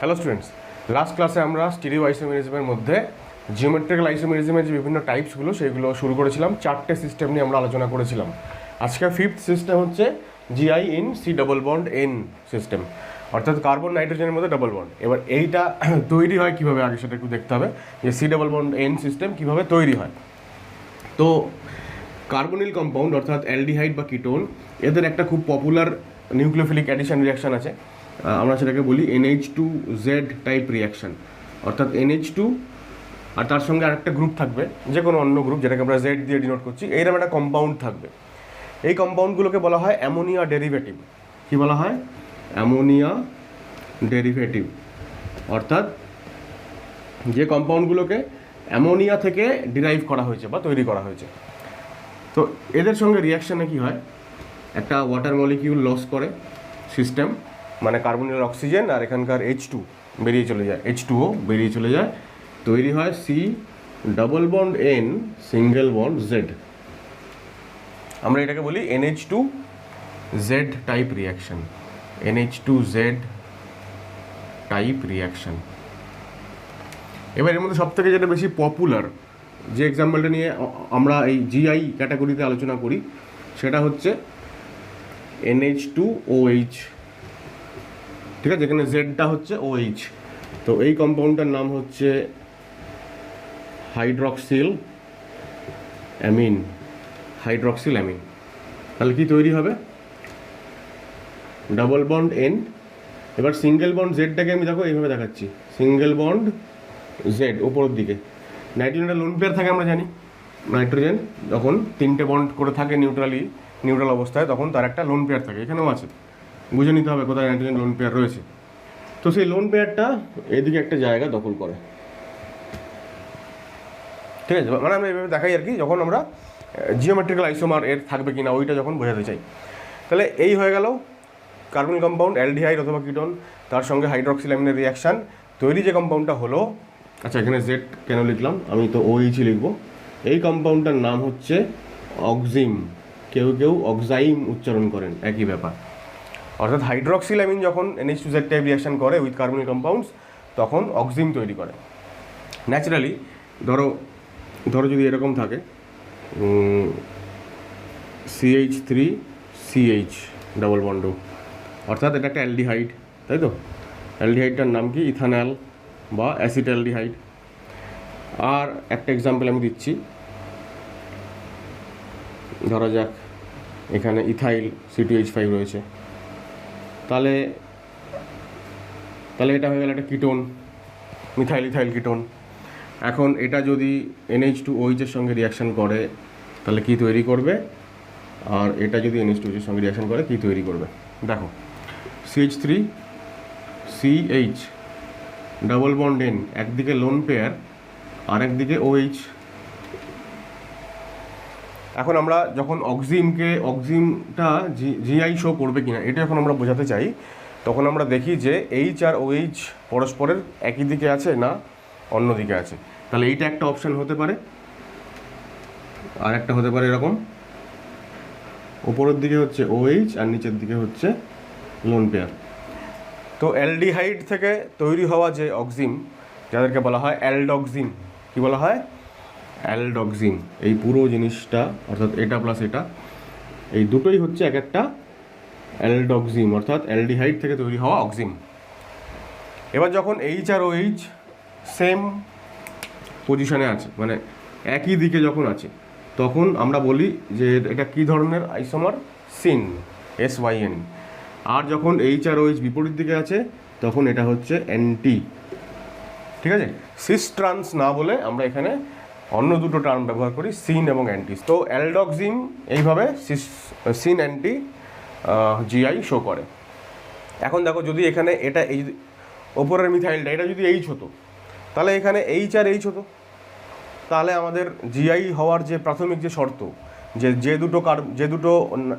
Hello students, last ক্লাসে আমরা stereo আইসোমেরিজমের মধ্যে জিওমেট্রিক্যাল আইসোমেরিজমের যে বিভিন্ন টাইপসগুলো সেগুলো শুরু করেছিলাম। 4টে সিস্টেম নিয়ে আমরা আলোচনা করেছিলাম। আজকে 5th সিস্টেম হচ্ছে GI in C double bond N system, অর্থাৎ কার্বন নাইট্রোজেনের মধ্যে ডবল বন্ড। এবার এইটা তৈরি হয় কীভাবে, আগে সেটা একটু দেখতে হবে যে C double bond N system কীভাবে তৈরি হয়। তো কার্বনিল কম্পাউন্ড অর্থাৎ অ্যালডিহাইড বা কিটোন, এদের একটা খুব পপুলার নিউক্লিওফিলিক অ্যাডিশন রিয়াকশান আছে, আমরা সেটাকে বলি NH2Z টাইপ রিয়াকশান। অর্থাৎ NH2 আর তার সঙ্গে আরেকটা গ্রুপ থাকবে, যে কোনো অন্য গ্রুপ যেটাকে আমরা Z দিয়ে ডিনোট করছি, এইরকম একটা কম্পাউন্ড থাকবে। এই কম্পাউন্ডগুলোকে বলা হয় অ্যামোনিয়া ডেরিভেটিভ। কী বলা হয়? Ammonia derivative. অর্থাৎ যে কম্পাউন্ডগুলোকে অ্যামোনিয়া থেকে ডিরাইভ করা হয়েছে বা তৈরি করা হয়েছে। তো এদের সঙ্গে রিয়াকশানে কী হয়, একটা ওয়াটার মলিকিউল লস করে সিস্টেম, মানে কার্বনের অক্সিজেন আর এখানকার H2 বেরিয়ে চলে যায়, H2O বেরিয়ে চলে যায়, তৈরি হয় C double bond N single bond Z। আমরা এটাকে বলি NH2Z type reaction, NH2Z type reaction. এবার এর মধ্যে সবথেকে যেটা বেশি পপুলার, যে এক্সাম্পলটা নিয়ে আমরা এই জিআই ক্যাটাগরিতে আলোচনা করি, সেটা হচ্ছে NH2OH। ঠিক আছে, যেখানে জেডটা হচ্ছে OH। তো এই কম্পাউন্ডটার নাম হচ্ছে হাইড্রক্সিল অ্যামিন, হাইড্রক্সিল অ্যামিন। তাহলে কি তৈরি হবে? Double bond N। এবার সিঙ্গেল বন্ড জেডটাকে আমি দেখো এইভাবে দেখাচ্ছি, সিঙ্গেল বন্ড জেড ওপরের দিকে। নাইট্রোজেনের লোন পেয়ার থাকে আমরা জানি, নাইট্রোজেন যখন 3টে বন্ড করে থাকে নিউট্রাল অবস্থায়, তখন তার একটা লোন পেয়ার থাকে, এখানেও আছে। বুঝে নিতে হবে কোথায় নাইট্রোজেন লোন পেয়ার রয়েছে। তো সেই লোন পেয়ারটা এদিকে একটা জায়গা দখল করে। ঠিক আছে, মানে আমরা এইভাবে দেখাই আর কি, যখন আমরা জিওমেট্রিক্যাল আইসোমার এর থাকবে কিনা ওইটা যখন বোঝাতে চাই। তাহলে এই হয়ে গেল কার্বন কম্পাউন্ড অ্যালডিহাইড অথবা কিটোন, তার সঙ্গে হাইড্রক্সিল অ্যামিনের রিয়াকশান তৈরি যে কম্পাউন্ডটা হলো। আচ্ছা, এখানে জেড কেন লিখলাম, আমি তো OH লিখবো। এই কম্পাউন্ডটার নাম হচ্ছে অক্সিম, কেউ কেউ অক্সাইম উচ্চারণ করেন, একই ব্যাপার। অর্থাৎ হাইড্রক্সিল অ্যামিন যখন NH2Z টাইপ রিয়াকশান করে উইথ কার্বনিক কম্পাউন্ডস, তখন অক্সিম তৈরি করে। ন্যাচারালি ধরো যদি এরকম থাকে CH3CH ডাবল বন্ড, অর্থাৎ এটা একটা অ্যালডিহাইড, তাই তো? অ্যালডিহাইডটার নাম কি? ইথানল বা অ্যাসিটালডিহাইড। আর একটা এক্সাম্পল আমি দিচ্ছি, ধরা যাক এখানে ইথাইল C2H5 রয়েছে, তাহলে এটা হয়ে গেল একটা কিটোন, ইথাইল কিটোন। এখন এটা যদি NH2OH এর সঙ্গে রিয়াকশান করে তাহলে কি তৈরি করবে, আর এটা যদি NH2OH এর সঙ্গে রিয়াকশান করে কি তৈরি করবে? দেখো, CH3CH ডাবল বন্ড N, একদিকে লোন পেয়ার আর একদিকে OH। এখন আমরা যখন অক্সিমটা জিআই শো করবে কিনা এটা যখন আমরা বোঝাতে চাই, তখন আমরা দেখি যে H আর OH পরস্পরের একই দিকে আছে না অন্য দিকে আছে। তাহলে এইটা একটা অপশান হতে পারে, আর একটা হতে পারে এরকম, ওপরের দিকে হচ্ছে OH আর নিচের দিকে হচ্ছে লোন পেয়ার। তো অ্যালডিহাইড থেকে তৈরি হওয়া যে অক্সিম, যাদেরকে বলা হয় অ্যালডক্সিম, কি বলা হয়? অ্যালডক্সিম। এই পুরো জিনিসটা অর্থাৎ এটা প্লাস এটা, এই দুটোই হচ্ছে এক একটা অ্যালডক্সিম, অর্থাৎ অ্যালডিহাইড থেকে তৈরি হওয়া অক্সিম। এবার যখন H আর OH সেম পজিশনে আছে, মানে একই দিকে যখন আছে, তখন আমরা বলি যে এটা কী ধরনের আইসোমার? Scene, SYN। আর যখন H আর OH বিপরীত দিকে আছে, তখন এটা হচ্ছে অ্যান্টি। ঠিক আছে, সিস ট্রান্স না বলে আমরা এখানে অন্য দুটো টার্ম ব্যবহার করি, সিন এবং অ্যান্টি। তো অ্যালডক্সিম এইভাবে সিন অ্যান্টি জিআই শো করে। এখন দেখো, যদি এখানে এটা এই ওপরের মিথাইলটা এটা যদি H হতো, তাহলে এখানে H আর H হতো, তাহলে আমাদের জিআই হওয়ার যে প্রাথমিক যে শর্ত, যে দুটো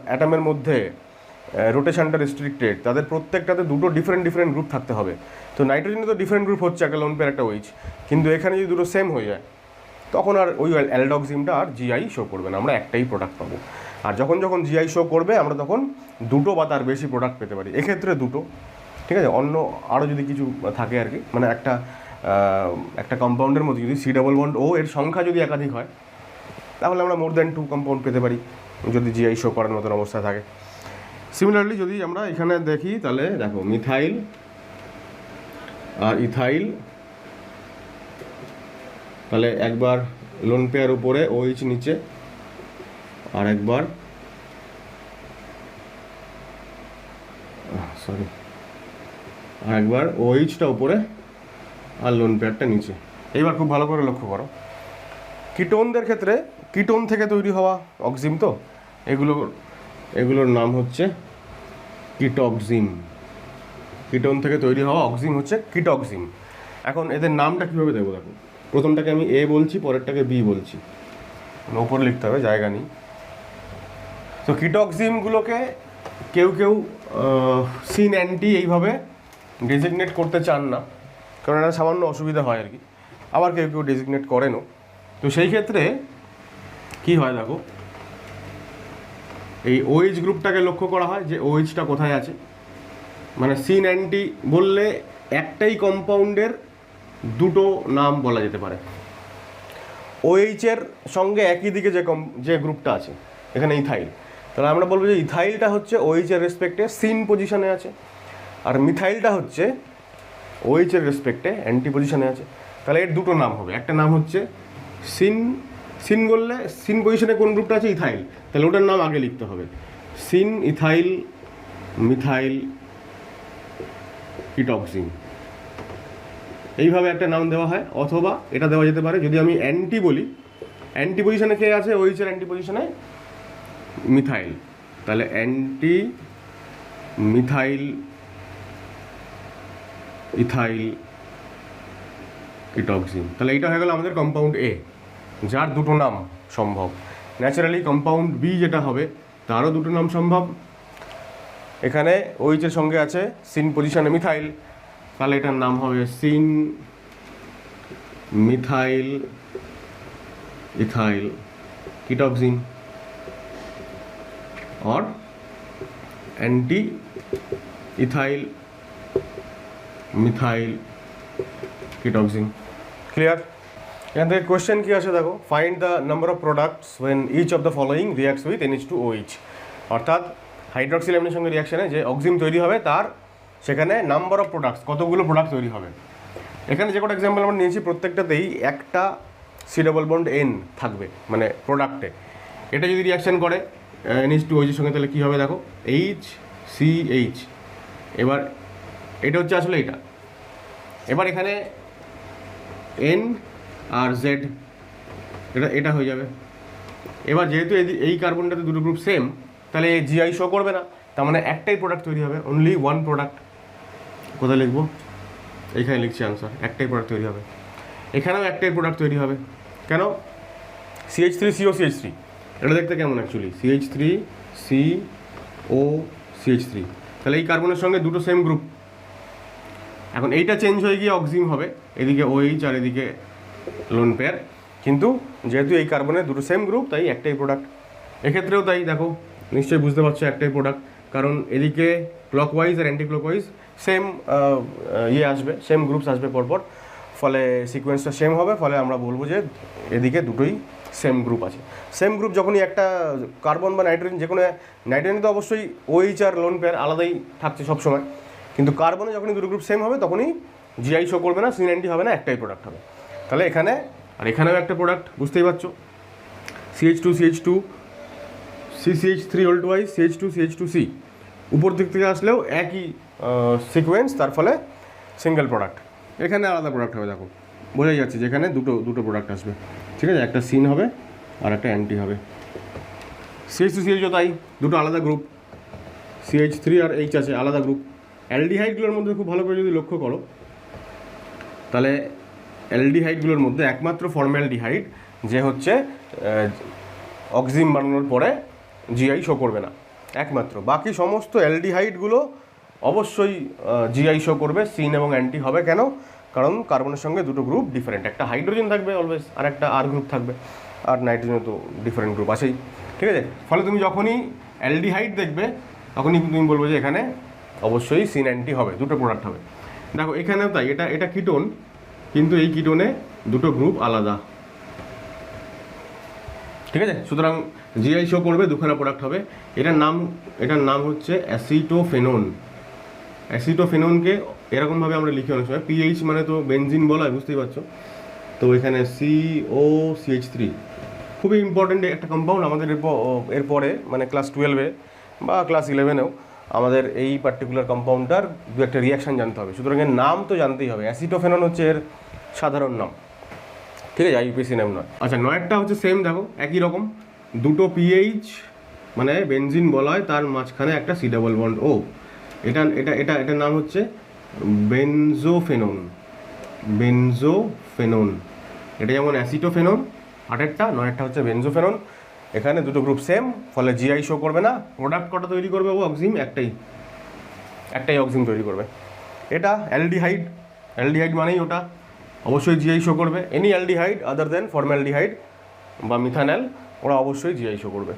অ্যাটমের মধ্যে রোটেশনটা রেস্ট্রিক্টেড, তাদের প্রত্যেকটাতে দুটো ডিফারেন্ট গ্রুপ থাকতে হবে। তো নাইট্রোজেনে তো ডিফারেন্ট গ্রুপ হচ্ছে, একটা লোন পেয়ার একটা OH, কিন্তু এখানে যদি দুটো সেম হয়ে যায়, তখন আর ওই অ্যালডক্সিমটা আর জিআই শো করবে না, আমরা একটাই প্রোডাক্ট পাবো। আর যখন জিআই শো করবে, আমরা তখন দুটো বা তার বেশি প্রোডাক্ট পেতে পারি, এক্ষেত্রে দুটো। ঠিক আছে, অন্য আরও যদি কিছু থাকে আর কি, মানে একটা কম্পাউন্ডের মধ্যে যদি C++ এর সংখ্যা যদি একাধিক হয় তাহলে আমরা মোর দ্যান 2 কম্পাউন্ড পেতে পারি যদি জিআই শো করার মতন অবস্থায় থাকে। সিমিলারলি যদি আমরা এখানে দেখি তাহলে দেখো মিথাইল আর ইথাইল, তাহলে একবার লোন পেয়ার উপরে OH নিচে, আর একবার আর একবার OH-টা উপরে আর লোন পেয়ারটা নিচে। এইবার খুব ভালো করে লক্ষ্য করো, কিটোনদের ক্ষেত্রে কিটোন থেকে তৈরি হওয়া অক্সিম, তো এগুলোর নাম হচ্ছে কিটক্সিম। কিটোন থেকে তৈরি হওয়া অক্সিম হচ্ছে কিটক্সিম। এখন এদের নামটা কীভাবে দেবো দেখো, প্রথমটাকে আমি A বলছি, পরেরটাকে B বলছি, ওপরে লিখতে হবে, জায়গা নেই। তো কিটক্সিমগুলোকে কেউ সিন অ্যান্টি এইভাবে ডেজিগনেট করতে চান না, কারণ এটা সামান্য অসুবিধা হয় আর কি, আবার কেউ ডেজিগনেট করেনও। তো সেই ক্ষেত্রে কি হয় দেখো, এই OH গ্রুপটাকে লক্ষ্য করা হয় যে OH-টা কোথায় আছে, মানে সিন অ্যান্টি বললে একটাই কম্পাউন্ডের দুটো নাম বলা যেতে পারে। OH-এর সঙ্গে একই দিকে যে গ্রুপটা আছে, এখানে ইথাইল, তাহলে আমরা বলবো যে ইথাইলটা হচ্ছে OH-এর রেসপেক্টে সিন পজিশনে আছে, আর মিথাইলটা হচ্ছে OH-এর রেসপেক্টে অ্যান্টি পজিশনে আছে। তাহলে এর দুটো নাম হবে, একটা নাম হচ্ছে সিন বললে সিন পজিশনে কোন গ্রুপটা আছে, ইথাইল, তাহলে ওটার নাম আগে লিখতে হবে, সিন ইথাইল মিথাইল কিটক্সিম, এইভাবে একটা নাম দেওয়া হয়। অথবা এটা দেওয়া যেতে পারে, যদি আমি অ্যান্টি বলি, অ্যান্টি পজিশনে কে আছে, OH-এর অ্যান্টি পজিশনে মিথাইল, তাহলে অ্যান্টি মিথাইল ইথাইল কিটক্সিম। তাহলে এইটা হয়ে গেল আমাদের কম্পাউন্ড A, যার দুটো নাম সম্ভব। ন্যাচারালি কম্পাউন্ড B যেটা হবে তারও দুটো নাম সম্ভব। এখানে OH-এর সঙ্গে আছে সিন পজিশনে মিথাইল, তাহলে এটার নাম হবে সিন মিথাইল ইথাইল কিটক্সিম, और anti ethyl methyl ketoxime. Clear? এখান থেকে কোয়েশ্চেন কি আছে দেখো, find the number of products when each of the following reacts with NH2OH, অর্থাৎ হাইড্রক্সিল সঙ্গে রিয়াকশানে যে অক্সিম তৈরি হবে তার সেখানে নাম্বার অফ প্রোডাক্টস, কতগুলো প্রোডাক্ট তৈরি হবে। এখানে যে কটা এক্সাম্পল আমরা নিয়েছি প্রত্যেকটাতেই একটা C++ N থাকবে, মানে প্রোডাক্টে। এটা যদি রিয়াকশান করে NH2OH-এর সঙ্গে তাহলে কী হবে দেখো, HCH। এবার এটা হচ্ছে আসলে এটা, এবার এখানে N আর Z, এটা হয়ে যাবে। এবার যেহেতু এই কার্বনটাতে দুটো গ্রুপ সেম, তাহলে জিআই শো করবে না, তার মানে একটাই প্রোডাক্ট তৈরি হবে, অনলি ওয়ান প্রোডাক্ট। কোথায় লিখবো, এইখানে লিখছি আনসার, একটাই প্রোডাক্ট তৈরি হবে। এখানেও একটাই প্রোডাক্ট তৈরি হবে, কেন, CH3COCH3, এটা দেখতে কেমন অ্যাকচুয়ালি, CH3COCH3, তাহলে এই কার্বনের সঙ্গে দুটো সেম গ্রুপ। এখন এইটা চেঞ্জ হয়ে গিয়ে অক্সিম হবে, এদিকে OH আর এদিকে লোন পেয়ার, কিন্তু যেহেতু এই কার্বনের দুটো সেম গ্রুপ তাই একটাই প্রোডাক্ট। এক্ষেত্রেও তাই, দেখো নিশ্চয়ই বুঝতে পারছো একটাই প্রোডাক্ট, কারণ এদিকে ক্লকওয়াইজ আর অ্যান্টি ক্লকওয়াইজ সেম আসবে, সেম গ্রুপস আসবে পরপর, ফলে সিকোয়েন্সটা সেম হবে, ফলে আমরা বলবো যে এদিকে দুটোই সেম গ্রুপ আছে। সেম গ্রুপ যখনই একটা কার্বন বা নাইট্রোজেন, যে কোনো নাইট্রোজেন তো অবশ্যই OH আর লোন পেয়ার আলাদাই থাকছে সবসময়, কিন্তু কার্বনে যখনই দুটো গ্রুপ সেম হবে তখনই জিআই শো করবে না, সিন অ্যান্টি হবে না, একটাই প্রোডাক্ট হবে। তাহলে এখানে আর এখানেও একটা প্রোডাক্ট, বুঝতেই পারছো, CH2CH2 CCH3 CH2CH2C, উপর দিক থেকে আসলেও একই সিকোয়েন্স, তার ফলে সিঙ্গেল প্রোডাক্ট। এখানে আলাদা প্রোডাক্ট হবে, দেখো বোঝাই যাচ্ছে যেখানে দুটো প্রোডাক্ট আসবে, ঠিক আছে, একটা সিন হবে আর একটা অ্যান্টি হবে। CH2CH তাই দুটো আলাদা গ্রুপ, CH3 আর H আছে আলাদা গ্রুপ। অ্যালডিহাইডগুলোর মধ্যে খুব ভালো করে যদি লক্ষ্য করো, তাহলে অ্যালডিহাইডগুলোর মধ্যে একমাত্র ফর্মালডিহাইড যে হচ্ছে অক্সিম বানানোর পরে জিআই শো করবে না একমাত্র, বাকি সমস্ত অ্যালডিহাইডগুলো অবশ্যই জিআই শো করবে, সিন এবং অ্যান্টি হবে। কেন, কারণ কার্বনের সঙ্গে দুটো গ্রুপ ডিফারেন্ট, একটা হাইড্রোজেন থাকবে অলওয়েজ আর একটা আর গ্রুপ থাকবে, আর নাইট্রোজেনে তো ডিফারেন্ট গ্রুপ আছেই, ঠিক আছে। ফলে তুমি যখনই অ্যালডিহাইড দেখবে তখনই তুমি বলবো যে এখানে অবশ্যই সিন অ্যান্টি হবে, দুটো প্রোডাক্ট হবে। দেখো এখানেও তাই, এটা কিটোন, কিন্তু এই কিটোনে দুটো গ্রুপ আলাদা, ঠিক আছে। সুতরাং জিআই শো করবে, দুখানা প্রোডাক্ট হবে। এটার নাম হচ্ছে অ্যাসিটোফেনন। অ্যাসিটোফেননকে এরকমভাবে আমরা লিখি অনেক সময়, পিএইচ মানে তো বেনজিন বলা হয়, বুঝতেই পারছো। তো এখানে COCH3 খুবই ইম্পর্টেন্ট একটা কম্পাউন্ড আমাদের এরপরে মানে ক্লাস 12-এ বা ক্লাস 11-এও আমাদের এই পার্টিকুলার কম্পাউন্ডটার দু একটা রিয়াকশান জানতে হবে। সুতরাং এর নাম তো জানতেই হবে। অ্যাসিটোফেনন হচ্ছে এর সাধারণ নাম, ঠিক আছে, আইউপিএসি নাম নয়। আচ্ছা, নয়েরটা হচ্ছে সেম, দেখো একই রকম, দুটো পিএইচ মানে বেনজিন বলা হয়, তার মাঝখানে একটা C ডাবল বন্ড ও। এটার নাম হচ্ছে বেনজোফেনন। এটা যেমন অ্যাসিটোফেনন 8-এরটা, 9-এরটা হচ্ছে বেনজোফেনন। এখানে দুটো গ্রুপ সেম, ফলে জিআই শো করবে না। প্রোডাক্ট কটা তৈরি করবে ও অক্সিম? একটাই অক্সিম তৈরি করবে। এটা অ্যালডিহাইড মানেই ওটা অবশ্যই জিআই শো করবে। এনি অ্যালডিহাইড আদার দেন ফর্মালডিহাইড বা মিথানল ওরা অবশ্যই জিআই শো করবে,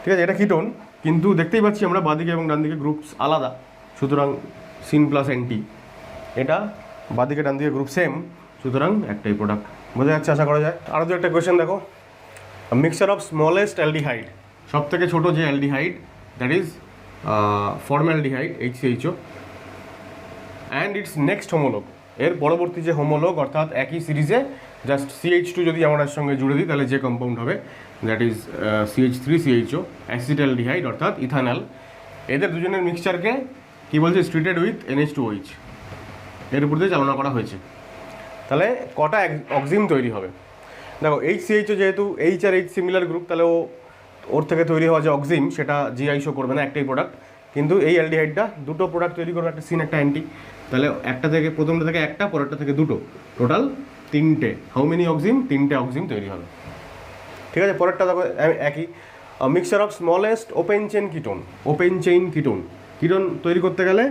ঠিক আছে। এটা কিটোন, কিন্তু দেখতেই পাচ্ছি আমরা বাঁদিকে এবং ডান দিকে গ্রুপস আলাদা, সুতরাং সিন প্লাস অ্যান্টি। এটা বাঁদিকে ডান দিকে গ্রুপ সেম, সুতরাং একটাই প্রোডাক্ট। বোঝা যাচ্ছে, আশা করা যায়। আরও দু একটা কোয়েশ্চেন দেখো, মিক্সচার অফ স্মলেস্ট অ্যালডিহাইড, সব থেকে ছোটো যে aldehyde, that is formaldehyde HCHO, and its next homologue, এর পরবর্তী যে হোমোলোগ, অর্থাৎ একই সিরিজে জাস্ট CH2 যদি আমরা এর সঙ্গে জুড়ে দিই তাহলে যে কম্পাউন্ড হবে দ্যাট ইজ CH3CHO, অ্যাসিটালডিহাইড অর্থাৎ ইথানল। এদের দুজনের মিক্সচারকে কী বলছে? ট্রিটেড উইথ NH2OH, এর উপর দিয়ে চালনা করা হয়েছে। তাহলে কটা অক্সিম তৈরি হবে? দেখো HCHO যেহেতু H আর H সিমিলার গ্রুপ, তাহলে ওর থেকে তৈরি হওয়া যে অক্সিম সেটা জিআই শো করবে না, একটাই প্রোডাক্ট। কিন্তু এই অ্যালডিহাইডটা দুটো প্রোডাক্ট তৈরি করবে, একটা সিন একটা অ্যান্টি। তাহলে প্রথমটা থেকে একটা, পরেরটা থেকে দুটো, টোটাল 3টে। How many অক্সিম? 3টে অক্সিম তৈরি হবে, ঠিক আছে। পরেরটা দেখো একই, mixture of smallest open chain ketone তৈরি করতে গেলে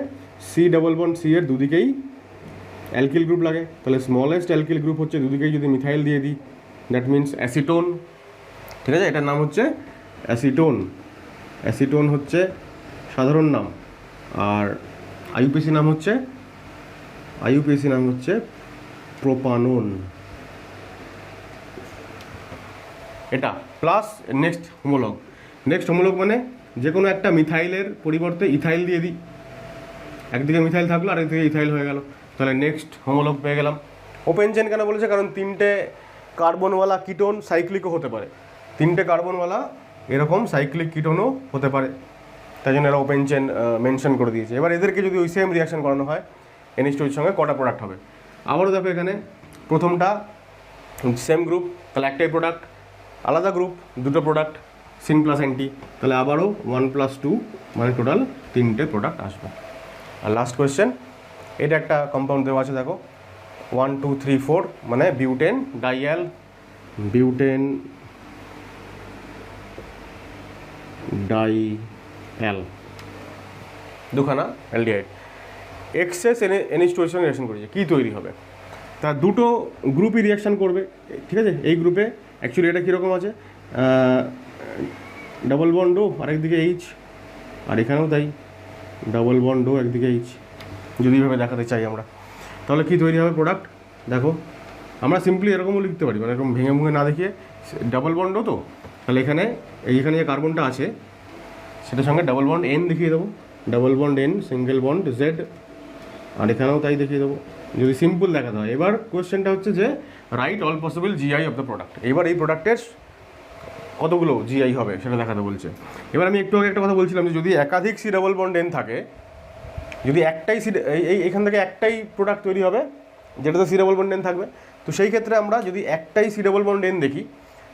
C ডাবল বন্ড C এর দুদিকেই অ্যালকিল গ্রুপ লাগে। তাহলে স্মলেস্ট অ্যালকিল গ্রুপ হচ্ছে দুদিকেই যদি মিথাইল দিয়ে দিই, দ্যাট মিনস অ্যাসিটোন, ঠিক আছে। এটার নাম হচ্ছে অ্যাসিটোন হচ্ছে সাধারণ নাম, আর আইউপিএসি নাম হচ্ছে প্রোপানন। এটা প্লাস নেক্সট হোমোলগ মানে যে কোনো একটা মিথাইলের পরিবর্তে ইথাইল দিয়ে দিই, একদিকে মিথাইল থাকলো আর একদিকে ইথাইল হয়ে গেল, তাহলে নেক্সট হোমোলগ পেয়ে গেলাম। ওপেন চেন কেন বলেছে? কারণ 3টে কার্বনওয়ালা কিটোন সাইক্লিকও হতে পারে, 3টে কার্বনওয়ালা এরকম সাইক্লিক কিটোনও হতে পারে, তাই জন্য এরা ওপেন চেন মেনশন করে দিয়েছে। এবার এদেরকে যদি ওই সেম রিয়াকশন করানো হয় NH2 সঙ্গে, কটা প্রোডাক্ট হবে? আবারও দেখো এখানে প্রথমটা সেম গ্রুপ, তাহলে একটাই প্রোডাক্ট, আলাদা গ্রুপ দুটো প্রোডাক্ট, সিন প্লাস অ্যান্টি, তাহলে আবারও 1 + 2 মানে টোটাল 3টে প্রোডাক্ট আসবে। আর লাস্ট কোয়েশ্চেন, এটা একটা কম্পাউন্ড দেওয়া আছে, দেখো 1 2 3 4 মানে বিউটেন ডাইঅ্যাল, দুখানা অ্যালডিহাইড। এক্সেস NH2 এর সঙ্গে রিয়াকশন করেছে, কী তৈরি হবে? তা দুটো গ্রুপই রিয়াকশান করবে, ঠিক আছে। এই গ্রুপে অ্যাকচুয়ালি এটা কীরকম আছে, ডাবল বন্ড ও আরেকদিকে H, আর এখানেও তাই ডাবল বন্ড ও একদিকে H, যদি এইভাবে দেখাতে চাই আমরা, তাহলে কী তৈরি হবে প্রোডাক্ট? দেখো আমরা সিম্পলি এরকমও লিখতে পারি, মানে এরকম ভেঙে না দেখিয়ে, ডাবল বন্ড তো, তাহলে এখানে যে কার্বনটা আছে সেটার সঙ্গে ডাবল বন্ড N দেখিয়ে দেবো, double bond N, single bond Z, আর এখানেও তাই দেখিয়ে দেবো, যদি সিম্পল দেখাতে হয়। এবার কোয়েশ্চেনটা হচ্ছে যে right all possible GI of the product. এবার এই প্রোডাক্টের কতগুলো জিআই হবে সেটা দেখাতে বলছে। এবার আমি একটু আগে একটা কথা বলছিলাম যে যদি একাধিক C ডাবল বন্ড N থাকে, যদি একটাই এইখান থেকে একটাই প্রোডাক্ট তৈরি হবে যেটাতে C ডাবল বন্ড N থাকবে, তো সেই ক্ষেত্রে আমরা যদি একটাই C ডাবল বন্ড N দেখি,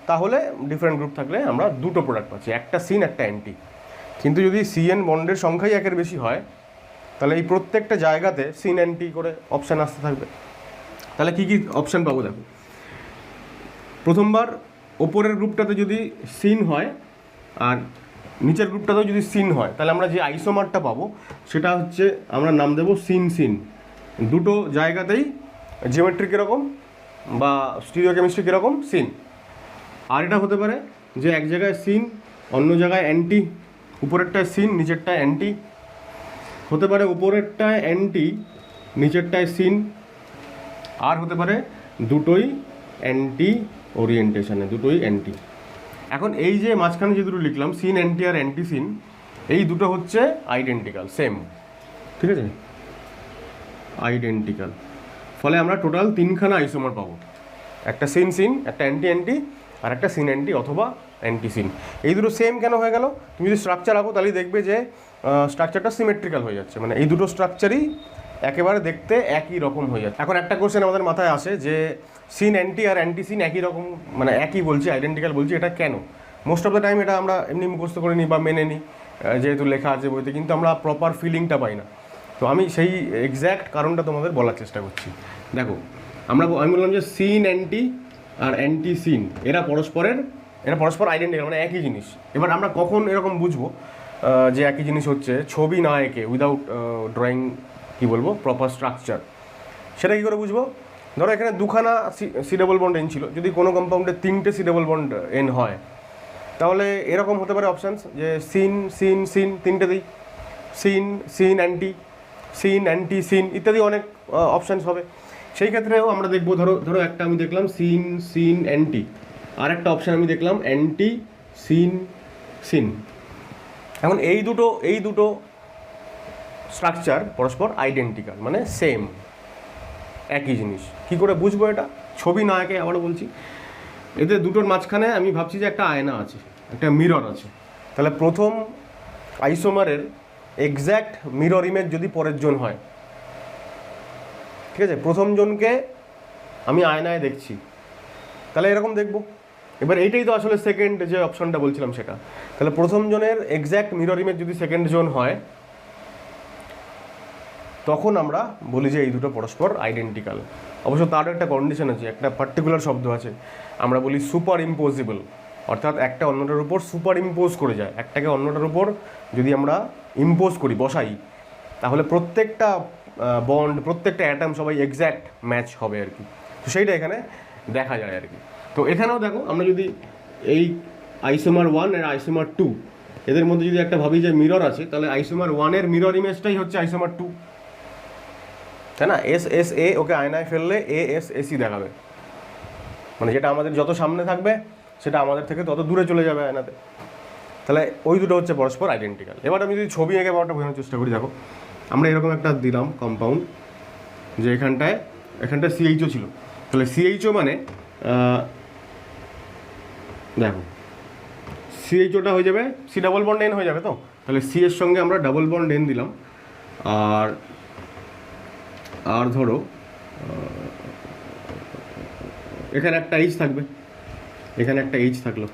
তাহলে ডিফারেন্ট গ্রুপ থাকলে আমরা দুটো প্রোডাক্ট পাচ্ছি, একটা সিন একটা অ্যান্টি। কিন্তু যদি CN বন্ডের সংখ্যাই একের বেশি হয়, তাহলে এই প্রত্যেকটা জায়গাতে সিন অ্যান্টি করে অপশান আসতে থাকবে। তাহলে কী কী অপশান পাবো দেখো, প্রথমবার ওপরের গ্রুপটাতে যদি সিন হয় আর নিচের গ্রুপটাতেও যদি সিন হয়, তাহলে আমরা যে আইসোমারটা পাবো সেটা হচ্ছে আমরা নাম দেবো সিন। দুটো জায়গাতেই জিওমেট্রি কীরকম বা স্টিরিওকেমিস্ট্রি কীরকম, সিন। আর এটা হতে পারে যে এক জায়গায় সিন, অন্য জায়গায় অ্যান্টি, উপরেরটায় সিন নিচেরটায় অ্যান্টি, হতে পারে উপরেরটায় অ্যান্টি, নিচেরটায় সিন, আর হতে পারে দুটোই অ্যান্টি ওরিয়েন্টেশনে, দুটোই অ্যান্টি। এখন এই যে মাঝখানে যে দুটো লিখলাম সিন অ্যান্টি আর অ্যান্টি সিন, এই দুটো হচ্ছে আইডেন্টিক্যাল, সেম, ঠিক আছে, আইডেন্টিক্যাল। ফলে আমরা টোটাল তিনখানা আইসোমার পাবো, একটা সিন সিন, একটা অ্যান্টি অ্যান্টি, আর একটা সিন অ্যান্টি অথবা অ্যান্টি সিন। এই দুটো সেম কেন হয়ে গেল? তুমি যদি স্ট্রাকচার আঁকো তাহলেই দেখবে যে স্ট্রাকচারটা সিমেট্রিক্যাল হয়ে যাচ্ছে, মানে এই দুটো স্ট্রাকচারই একেবারে দেখতে একই রকম হয়ে যাচ্ছে। এখন একটা কোশ্চেন আমাদের মাথায় আসে যে সিন অ্যান্টি আর অ্যান্টি সিন একই রকম, মানে একই বলছি, আইডেন্টিক্যাল বলছি, এটা কেন? মোস্ট অফ দ্য টাইম এটা আমরা এমনি মুখস্থ করে নিই বা মেনে নিই, যেহেতু লেখা আছে বইতে, কিন্তু আমরা প্রপার ফিলিংটা পাই না। তো আমি সেই এক্স্যাক্ট কারণটা তোমাদের বলার চেষ্টা করছি। দেখো, আমি বললাম যে সিন অ্যান্টি আর অ্যান্টি সিন এরা পরস্পর আইডেন্টিক্যাল, মানে একই জিনিস। এবার আমরা কখন এরকম বুঝবো যে একই জিনিস হচ্ছে? ছবি না এঁকে, উইদাউট ড্রয়িং, কী বলবো, প্রপার স্ট্রাকচার, সেটা কী করে বুঝবো? ধরো এখানে দুখানা সি ডাবল বন্ড এন ছিল, যদি কোনো কম্পাউন্ডে 3টে সি ডাবল বন্ড এন হয়, তাহলে এরকম হতে পারে অপশানস যে সিন সিন সিন, 3টে দিই, syn syn anti, syn anti syn ইত্যাদি অনেক অপশানস হবে। সেই ক্ষেত্রেও আমরা দেখবো, ধরো একটা আমি দেখলাম সিন সিন অ্যান্টি, আর একটা অপশান আমি দেখলাম অ্যান্টি সিন সিন। এখন এই দুটো স্ট্রাকচার পরস্পর আইডেন্টিক্যাল, মানে সেম, একই জিনিস। কি করে বুঝবো এটা? ছবি না এঁকে আবারও বলছি, এদের দুটোর মাঝখানে আমি ভাবছি যে একটা আয়না আছে, একটা মিরর আছে। তাহলে প্রথম আইসোমারের এক্স্যাক্ট মিরর ইমেজ যদি পরের জন হয়, ঠিক আছে, প্রথম জনকে আমি আয়নায় দেখছি, তাহলে এরকম দেখবো। এবার এইটাই তো আসলে সেকেন্ড যে অপশনটা বলছিলাম সেটা। তাহলে প্রথম জনের এক্স্যাক্ট মিরর ইমেজ যদি সেকেন্ড জন হয়, তখন আমরা বলি যে এই দুটো পরস্পর আইডেন্টিক্যাল। অবশ্য তারও একটা কন্ডিশন আছে, একটা পার্টিকুলার শব্দ আছে, আমরা বলি সুপার ইম্পোজিবল, অর্থাৎ একটা অন্যটার উপর সুপার ইম্পোজ করে যায়। একটাকে অন্যটার উপর যদি আমরা ইম্পোজ করি, বসাই, তাহলে প্রত্যেকটা বন্ড, প্রত্যেকটা অ্যাটম সবাই এক্স্যাক্ট ম্যাচ হবে আর কি। তো সেইটা এখানে দেখা যায় আর কি। তো এখানেও দেখো, আমরা যদি এই আইসোমার 1 আর আইসোমার 2 এদের মধ্যে যদি একটা ভাবি যে মিরর আছে, তাহলে আইসোমার 1-এর মিরর ইমেজটাই হচ্ছে আইসোমার 2, তাই না? এস ওকে আয়নায় ফেললে এসি দেখাবে, মানে যেটা আমাদের যত সামনে থাকবে সেটা আমাদের থেকে তত দূরে চলে যাবে আয়নাতে। তাহলে ওই দুটো হচ্ছে পরস্পর আইডেন্টিক্যাল। এবার আমি যদি ছবি এঁকে ব্যাপারটা বোঝানোর চেষ্টা করি, দেখো আমরা এরকম একটা দিলাম কম্পাউন্ড, যে এখানটায় সিএইচও ছিল, তাহলে সিএইচও মানে দেখো সিএইচওটা হয়ে যাবে সি ডাবল বন্ড এন হয়ে যাবে। তো তাহলে সি এর সঙ্গে আমরা ডাবল বন্ড এন দিলাম, আর ধরো এখানে একটা এইচ থাকবে, এখানে একটা এইচ থাকলো,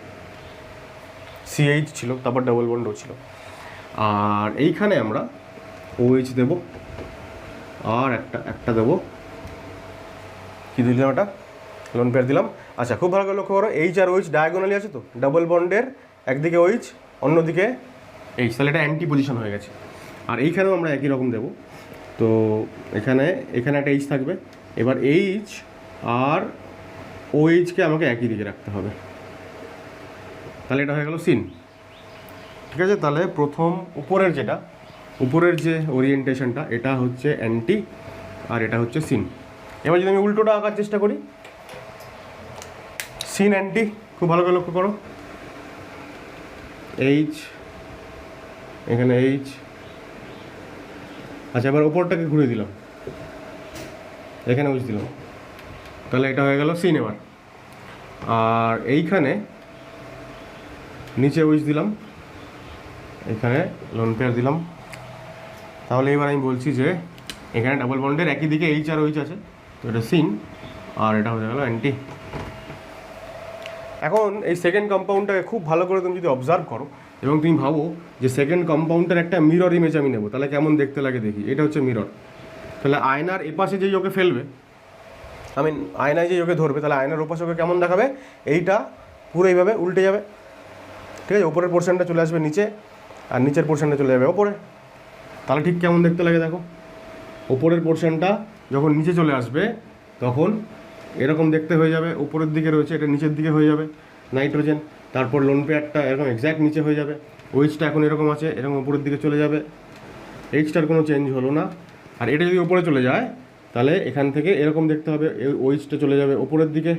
সিএইচ ছিল, তারপর ডাবল বন্ডও ছিল, আর এইখানে আমরা ওএইচ দেব, আর একটা দেবো, কী দিলাম, ওটা লোন পেয়ার দিলাম। আচ্ছা, খুব ভালো করে লক্ষ্য করো, এইচ আর ওইচ ডায়াগোনালি আছে, তো ডাবল বন্ডের একদিকে ওইচ অন্যদিকে এইচ, তাহলে এটা অ্যান্টি পজিশন হয়ে গেছে। আর এইখানেও আমরা একই রকম দেবো, তো এখানে একটা এইচ থাকবে। এবার এইচ আর ওএইচকে আমাকে একই দিকে রাখতে হবে, তাহলে এটা হয়ে গেল সিন, ঠিক আছে। তাহলে প্রথম উপরের যে ওরিয়েন্টেশনটা, এটা হচ্ছে অ্যান্টি আর এটা হচ্ছে সিন। এবার যদি আমি উল্টোটা আঁকার চেষ্টা করি, সিন অ্যান্টি, খুব ভালো করে লক্ষ্য করো, এইচ, এখানে এইচ। আচ্ছা, এবার ওপরটাকে ঘুরে দিলাম, এখানে ওইচ দিলাম, তাহলে এটা হয়ে গেল সিন। এবার আর এইখানে নিচে ওইচ দিলাম, এখানে লোন পেয়ার দিলাম, তাহলে এবার আমি বলছি যে এখানে ডাবল বন্ডের একই দিকে এইচ আর ওইচ আছে, তো এটা সিন, আর এটা হয়ে গেল অ্যান্টি। এখন এই সেকেন্ড কম্পাউন্ডটাকে খুব ভালো করে তুমি যদি অবজার্ভ করো এবং তুমি ভাবো যে সেকেন্ড কম্পাউন্ডের একটা মিরর ইমেজ আমি নেবো, তাহলে কেমন দেখতে লাগে দেখি। এটা হচ্ছে মিরর, তাহলে আয়নার এপাশে যেই ওকে ফেলবে, আয়নায় যেই ওকে ধরবে, তাহলে আয়নার ওপাশে ওকে কেমন দেখাবে? এইটা পুরো এইভাবে উল্টে যাবে, ঠিক আছে। ওপরের পোর্শনটা চলে আসবে নিচে, আর নিচের পোর্শনটা চলে যাবে ওপরে, তাহলে ঠিক কেমন দেখতে লাগে দেখো। ওপরের পোর্শনটা যখন নিচে চলে আসবে তখন এরকম দেখতে হয়ে যাবে, উপরের দিকে রয়েছে, এটা নিচের দিকে হয়ে যাবে নাইট্রোজেন, তারপর লোন পেয়ারটা এরকম এক্স্যাক্ট নিচে হয়ে যাবে, ওইচটা এখন এরকম আছে, এরকম উপরের দিকে চলে যাবে, এইচটার কোনো চেঞ্জ হলো না। আর এটা যদি ওপরে চলে যায় তাহলে এখান থেকে এরকম দেখতে হবে, ওইচটা চলে যাবে ওপরের দিকে,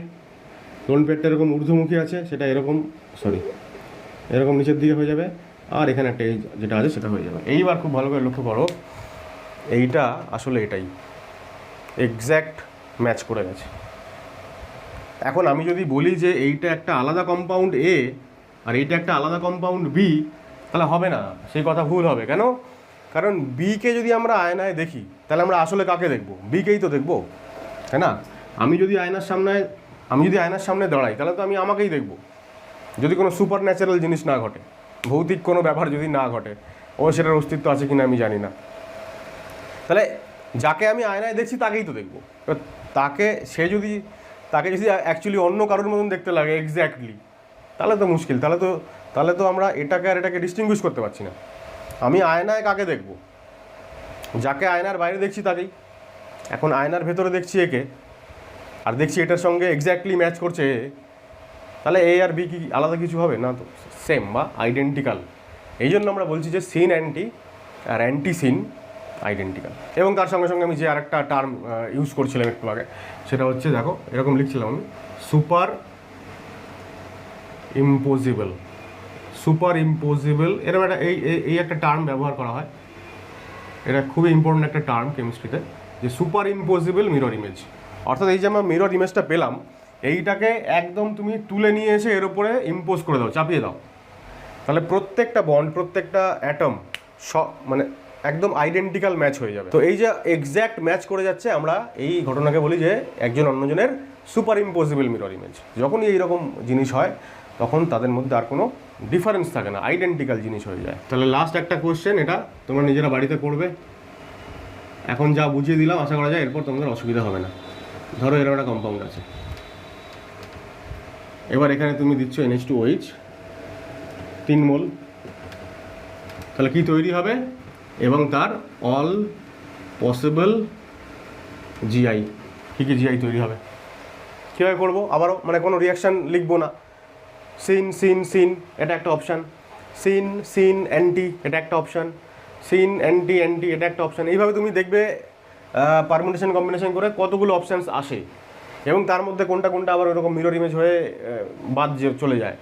লোন পেয়ারটা এরকম ঊর্ধ্বমুখী আছে সেটা এরকম এরকম নিচের দিকে হয়ে যাবে, আর এখানে একটা এইচ যেটা আছে সেটা হয়ে যাবে। এইবার খুব ভালো করে লক্ষ্য করো, এইটা আসলে এটাই এক্স্যাক্ট ম্যাচ করে গেছে। এখন আমি যদি বলি যে এইটা একটা আলাদা কম্পাউন্ড এ আর এইটা একটা আলাদা কম্পাউন্ড বি, তাহলে হবে না, সেই কথা ভুল হবে। কেন? কারণ বিকে যদি আমরা আয়নায় দেখি তাহলে আমরা আসলে কাকে দেখবো? বিকেই তো দেখবো, তাই না? আমি যদি আয়নার সামনে দাঁড়াই তাহলে তো আমি আমাকেই দেখবো, যদি কোনো সুপার ন্যাচারাল জিনিস না ঘটে, ভৌতিক কোনো ব্যাপার যদি না ঘটে, সেটার অস্তিত্ব আছে কিনা আমি জানি না। তাহলে যাকে আমি আয়নায় দেখছি তাকেই তো দেখবো। তাকে যদি অ্যাকচুয়ালি অন্য কারোর মতন দেখতে লাগে এক্স্যাক্টলি, তাহলে তো মুশকিল, তাহলে তো আমরা এটাকে আর এটাকে ডিস্টিংগুইশ করতে পারছি না। আমি আয়নায় কাকে দেখবো? যাকে আয়নার বাইরে দেখছি তাকেই। এখন আয়নার ভেতরে দেখছি একে, আর দেখছি এটার সঙ্গে এক্স্যাক্টলি ম্যাচ করছে এ, তাহলে এ আর বি কি আলাদা কিছু হবে না? তো সেম বা আইডেন্টিক্যাল। এই জন্য আমরা বলছি যে সিন অ্যান্টি আর অ্যান্টি সিন আইডেন্টিক্যাল। এবং তার সঙ্গে সঙ্গে আমি যে আরেকটা টার্ম ইউজ করছিলাম একটু আগে, সেটা হচ্ছে, দেখো এরকম লিখছিলাম আমি, সুপার ইম্পোজিবল। এরকম একটা এই একটা টার্ম ব্যবহার করা হয়, এটা খুবই ইম্পর্টেন্ট একটা টার্ম কেমিস্ট্রিতে, যে সুপার ইম্পোজিবল মিরর ইমেজ। অর্থাৎ এই যে আমরা মিরর ইমেজটা পেলাম, এইটাকে একদম তুমি তুলে নিয়ে এসে এর উপরে ইম্পোজ করে দাও, চাপিয়ে দাও, তাহলে প্রত্যেকটা বন্ড, প্রত্যেকটা অ্যাটম মানে একদম আইডেন্টিক্যাল ম্যাচ হয়ে যাবে। তো এই যে এক্স্যাক্ট ম্যাচ করে যাচ্ছে, আমরা এই ঘটনাকে বলি যে একজন অন্যজনের সুপার ইম্পোজিবল মিরর ইমেজ। যখনই এইরকম জিনিস হয় তখন তাদের মধ্যে আর কোনো ডিফারেন্স থাকে না, আইডেন্টিক্যাল জিনিস হয়ে যায়। তাহলে লাস্ট একটা কোয়েশ্চেন, এটা তোমরা নিজেরা বাড়িতে করবে। এখন যা বুঝিয়ে দিলাম আশা করা যায় এরপর তোমাদের অসুবিধা হবে না। ধরো এরকম একটা কম্পাউন্ড আছে, এবার এখানে তুমি দিচ্ছ NH2OH 3 মোল, তাহলে কি তৈরি হবে? এবং তার অল পসিবল জিআই, কী কী জিআই তৈরি হবে, কীভাবে করবো? আবারও মানে কোনো রিয়াকশান লিখবো না। সিন এটা একটা অপশান, সিন অ্যান্টি এটা একটা অপশান, সিন অ্যান্টি এটা একটা অপশান। এইভাবে তুমি দেখবে পারমুটেশন কম্বিনেশন করে কতগুলো অপশানস আসে, এবং তার মধ্যে কোনটা আবার ওরকম মিরর ইমেজ হয়ে বাদ চলে যায়,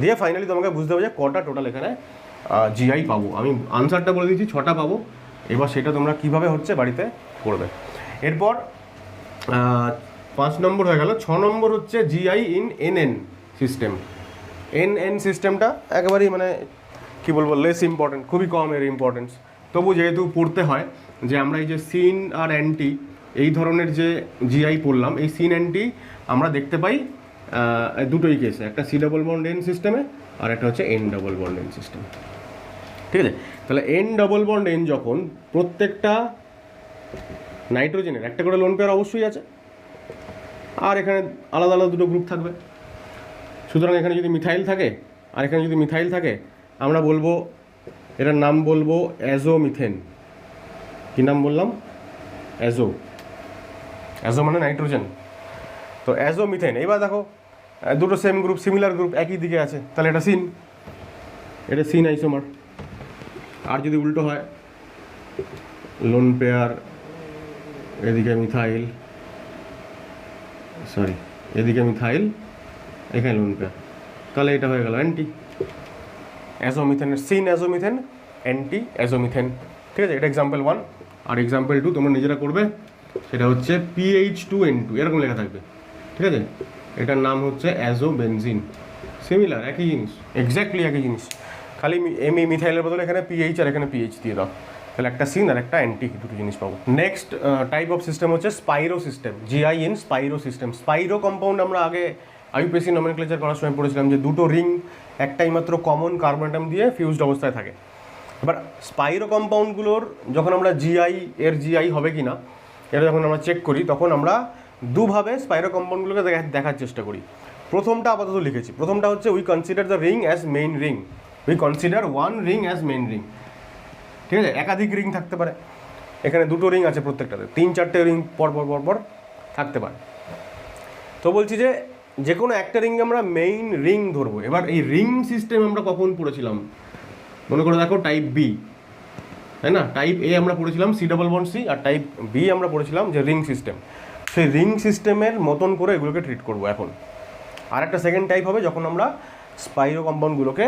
দিয়ে ফাইনালি তোমাকে বুঝতে হবে যে কটা টোটাল এখানে জিআই পাবো। আমি আনসারটা বলে দিচ্ছি, 6টা পাবো। এবার সেটা তোমরা কীভাবে হচ্ছে বাড়িতে করবে। এরপর 5 নম্বর হয়ে গেল। 6 নম্বর হচ্ছে GI in NN system. NN সিস্টেমটা একেবারেই মানে কী বলবো, লেস ইম্পর্টেন্ট, খুবই কম এর ইম্পর্টেন্স। তবু যেহেতু পড়তে হয়, যে আমরা এই যে সিন আর অ্যান্টি এই ধরনের যে জিআই পড়লাম, এই সিন অ্যান্টি আমরা দেখতে পাই দুটোই কেসে, একটা C+N সিস্টেমে আর একটা হচ্ছে N+N সিস্টেমে। ঠিক আছে? তাহলে N+N যখন, প্রত্যেকটা নাইট্রোজেনের একটা করে লোন পেয়ার অবশ্যই আছে, আর এখানে আলাদা আলাদা দুটো গ্রুপ থাকবে। সুতরাং এখানে যদি মিথাইল থাকে আর এখানে যদি মিথাইল থাকে, আমরা বলবো এটার নাম বলবো অ্যাজোমিথেন। কী নাম বললাম? অ্যাজো মানে নাইট্রোজেন, তো অ্যাজোমিথেন। এবার দেখো দুটো সেম গ্রুপ, সিমিলার গ্রুপ, একই দিকে আছে, তাহলে এটা সিন আইসোমার। আর যদি উল্টো হয়, লোন পেয়ার এদিকে মিথাইল, এখানে লোন পেয়ার, তাহলে এটা হয়ে গেল অ্যান্টি অ্যাজোমিথেনের, সিন অ্যাজোমিথেন, অ্যান্টি অ্যাজোমিথেন। ঠিক আছে? এটা এক্সাম্পল 1। আর এক্সাম্পল 2 তোমরা নিজেরা করবে, সেটা হচ্ছে PH2N2 এরকম লেখা থাকবে। ঠিক আছে? এটার নাম হচ্ছে অ্যাজোবেনজিন। সিমিলার, একই জিনিস, এক্স্যাক্টলি একই জিনিস, খালি মিথাইলের বদলে এখানে PH আর এখানে PH দিয়ে দাও, তাহলে একটা সিন আর একটা অ্যান্টি, দুটো জিনিস পাবো। নেক্সট টাইপ অফ সিস্টেম হচ্ছে স্পাইরো system, GI in স্পাইরো system. স্পাইরো compound আমরা আগে IUPAC নমেনক্লেচার করার সময় পড়েছিলাম যে দুটো রিং একটাই মাত্র কমন কার্বন অ্যাটম দিয়ে ফিউজড অবস্থায় থাকে। এবার স্পাইরো কম্পাউন্ডগুলোর যখন আমরা জিআই হবে কি না এটা যখন আমরা চেক করি, তখন আমরা দুভাবে স্পাইরো কম্পাউন্ডগুলোকে দেখার চেষ্টা করি। প্রথমটা আপাতত লিখেছি, প্রথমটা হচ্ছে we consider the ring as main ring, we consider one ring as main ring. ঠিক আছে? একাধিক রিং থাকতে পারে, এখানে দুটো রিং আছে, প্রত্যেকটাতে 3-4টে রিং পর থাকতে পারে। তো বলছি যে কোনো একটা রিংকে আমরা মেইন রিং ধরবো। এবার এই রিং সিস্টেম আমরা কখন পড়েছিলাম? মনে করে দেখো টাইপ বি, তাই না? টাইপ এ আমরা পড়েছিলাম সি ডাবল বন্ড সি, আর টাইপ বি আমরা পড়েছিলাম যে রিং সিস্টেম। সেই রিং সিস্টেমের মতন করে এগুলোকে ট্রিট করবো এখন। আর একটা সেকেন্ড টাইপ হবে যখন আমরা স্পাইরো কম্পাউন্ডগুলোকে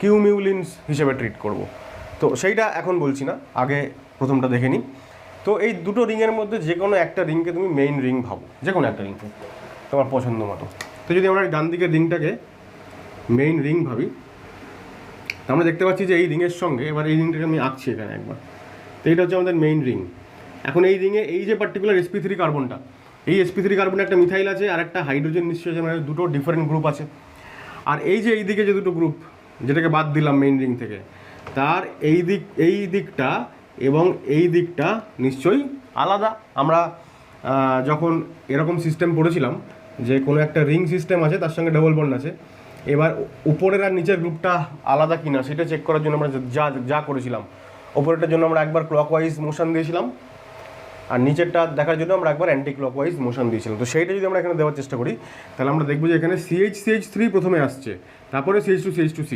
কিউমিউলিনস হিসেবে ট্রিট করব। তো সেইটা এখন বলছি না, আগে প্রথমটা দেখে নিই। তো এই দুটো রিংয়ের মধ্যে যে কোনো একটা রিংকে তুমি মেইন রিং ভাবো, যে কোনো একটা রিংকে তোমার পছন্দ মতো। তো যদি আমরা ডান দিকের রিংটাকে মেইন রিং ভাবি, আমরা দেখতে পাচ্ছি যে এই রিংয়ের সঙ্গে, এবার এই রিংটাকে আমি আঁকছি এখানে একবার। তো এইটা হচ্ছে আমাদের মেইন রিং। এখন এই রিংয়ে এই যে পার্টিকুলার sp3 কার্বনটা, এই sp3 কার্বনে একটা মিথাইল আছে আর একটা হাইড্রোজেন নিশ্চয়ই আছে, মানে দুটো ডিফারেন্ট গ্রুপ আছে। আর এই যে এইদিকে যে দুটো গ্রুপ যেটাকে বাদ দিলাম মেইন রিং থেকে, তার এই দিকটা এবং এই দিকটা নিশ্চয়ই আলাদা। আমরা যখন এরকম সিস্টেম পড়েছিলাম যে কোনো একটা রিং সিস্টেম আছে, তার সঙ্গে ডবল বন্ড আছে, এবার উপরের আর নিচের গ্রুপটা আলাদা কিনা সেটা চেক করার জন্য আমরা যা করেছিলাম, ওপরেরটার জন্য আমরা একবার ক্লকওয়াইজ মোশন দিয়েছিলাম, আর নিচেরটা দেখার জন্য আমরা একবার অ্যান্টি ক্লকওয়াইজ মোশন দিয়েছিলাম। তো সেইটা যদি আমরা এখানে দেওয়ার চেষ্টা করি, তাহলে আমরা দেখবো যে এখানে CH3 প্রথমে আসছে, তারপরে CH2C,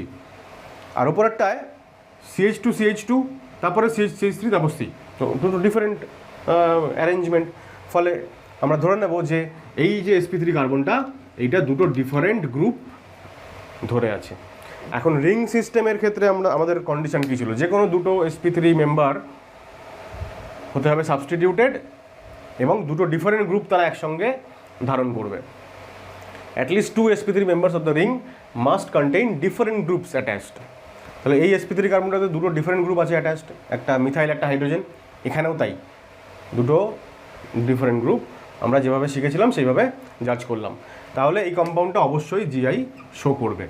আর ওপরেরটায় CH2 তারপরে CH3 তারপর C। তো দুটো ডিফারেন্ট অ্যারেঞ্জমেন্ট, ফলে আমরা ধরে নেব যে এই যে sp3 কার্বনটা, এইটা দুটো ডিফারেন্ট গ্রুপ ধরে আছে। এখন রিং সিস্টেমের ক্ষেত্রে আমাদের কন্ডিশন কী ছিল? যে কোনো দুটো sp3 মেম্বার হতে হবে সাবস্টিটিউটেড এবং দুটো ডিফারেন্ট গ্রুপ তারা একসঙ্গে ধারণ করবে। At least 2 sp3 members of the ring must contain different groups attached. তাহলে এই sp3 কার্বনটাতে দুটো ডিফারেন্ট গ্রুপ আছে অ্যাটাচড, একটা মিথাইল একটা হাইড্রোজেন, এখানেও তাই দুটো ডিফারেন্ট গ্রুপ। আমরা যেভাবে শিখেছিলাম সেইভাবে জাজ করলাম, তাহলে এই কম্পাউন্ডটা অবশ্যই জিআই শো করবে।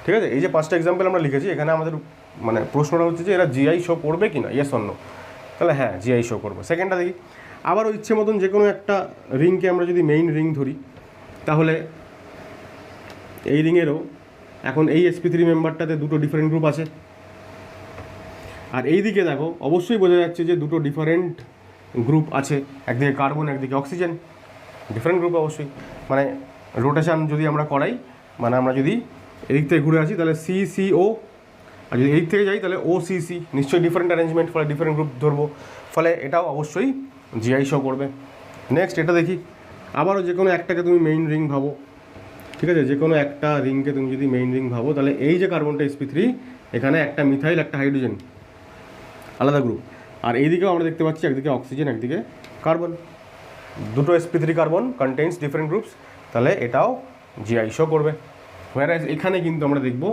ঠিক আছে, এই যে 5টা এক্সাম্পল আমরা লিখেছি, এখানে আমাদের মানে প্রশ্নটা হচ্ছে যে এরা জিআই শো করবে কি না, ইয়েস অর নো। তাহলে হ্যাঁ, জিআই শো করবে। সেকেন্ডটা দেখি, আবারও ইচ্ছে মতন যে কোনো একটা রিংকে আমরা যদি মেইন রিং ধরি, তাহলে এই রিংয়েরও এখন এই sp3 মেম্বারটাতে দুটো ডিফারেন্ট গ্রুপ আছে, আর এই দিকে দেখো অবশ্যই বোঝা যাচ্ছে যে দুটো ডিফারেন্ট গ্রুপ আছে, একদিকে কার্বন একদিকে অক্সিজেন, ডিফারেন্ট গ্রুপ অবশ্যই। মানে রোটেশন যদি আমরা করাই, মানে আমরা যদি এদিক থেকে ঘুরে আসি তাহলে CCO, আর যদি এদিক থেকে যাই তাহলে OCC, নিশ্চয়ই ডিফারেন্ট অ্যারেঞ্জমেন্ট, ফলে ডিফারেন্ট গ্রুপ ধরবো, ফলে এটাও অবশ্যই জিআই শো করবে। নেক্সট এটা দেখি, আবারও যে কোনো একটাকে তুমি মেইন রিং ভাবো। ঠিক আছে, যে কোনো একটা রিংকে তুমি যদি মেইন রিং ভাবো, তাহলে এই যে কার্বনটা sp3, এখানে একটা মিথাইল একটা হাইড্রোজেন আলাদা গ্রুপ, আর এইদিকেও আমরা দেখতে পাচ্ছি একদিকে অক্সিজেন একদিকে কার্বন, দুটো sp3 carbon contains different groups, তাহলে এটাও জিআই শো করবে। হোয়ারাজ এখানে কিন্তু আমরা দেখব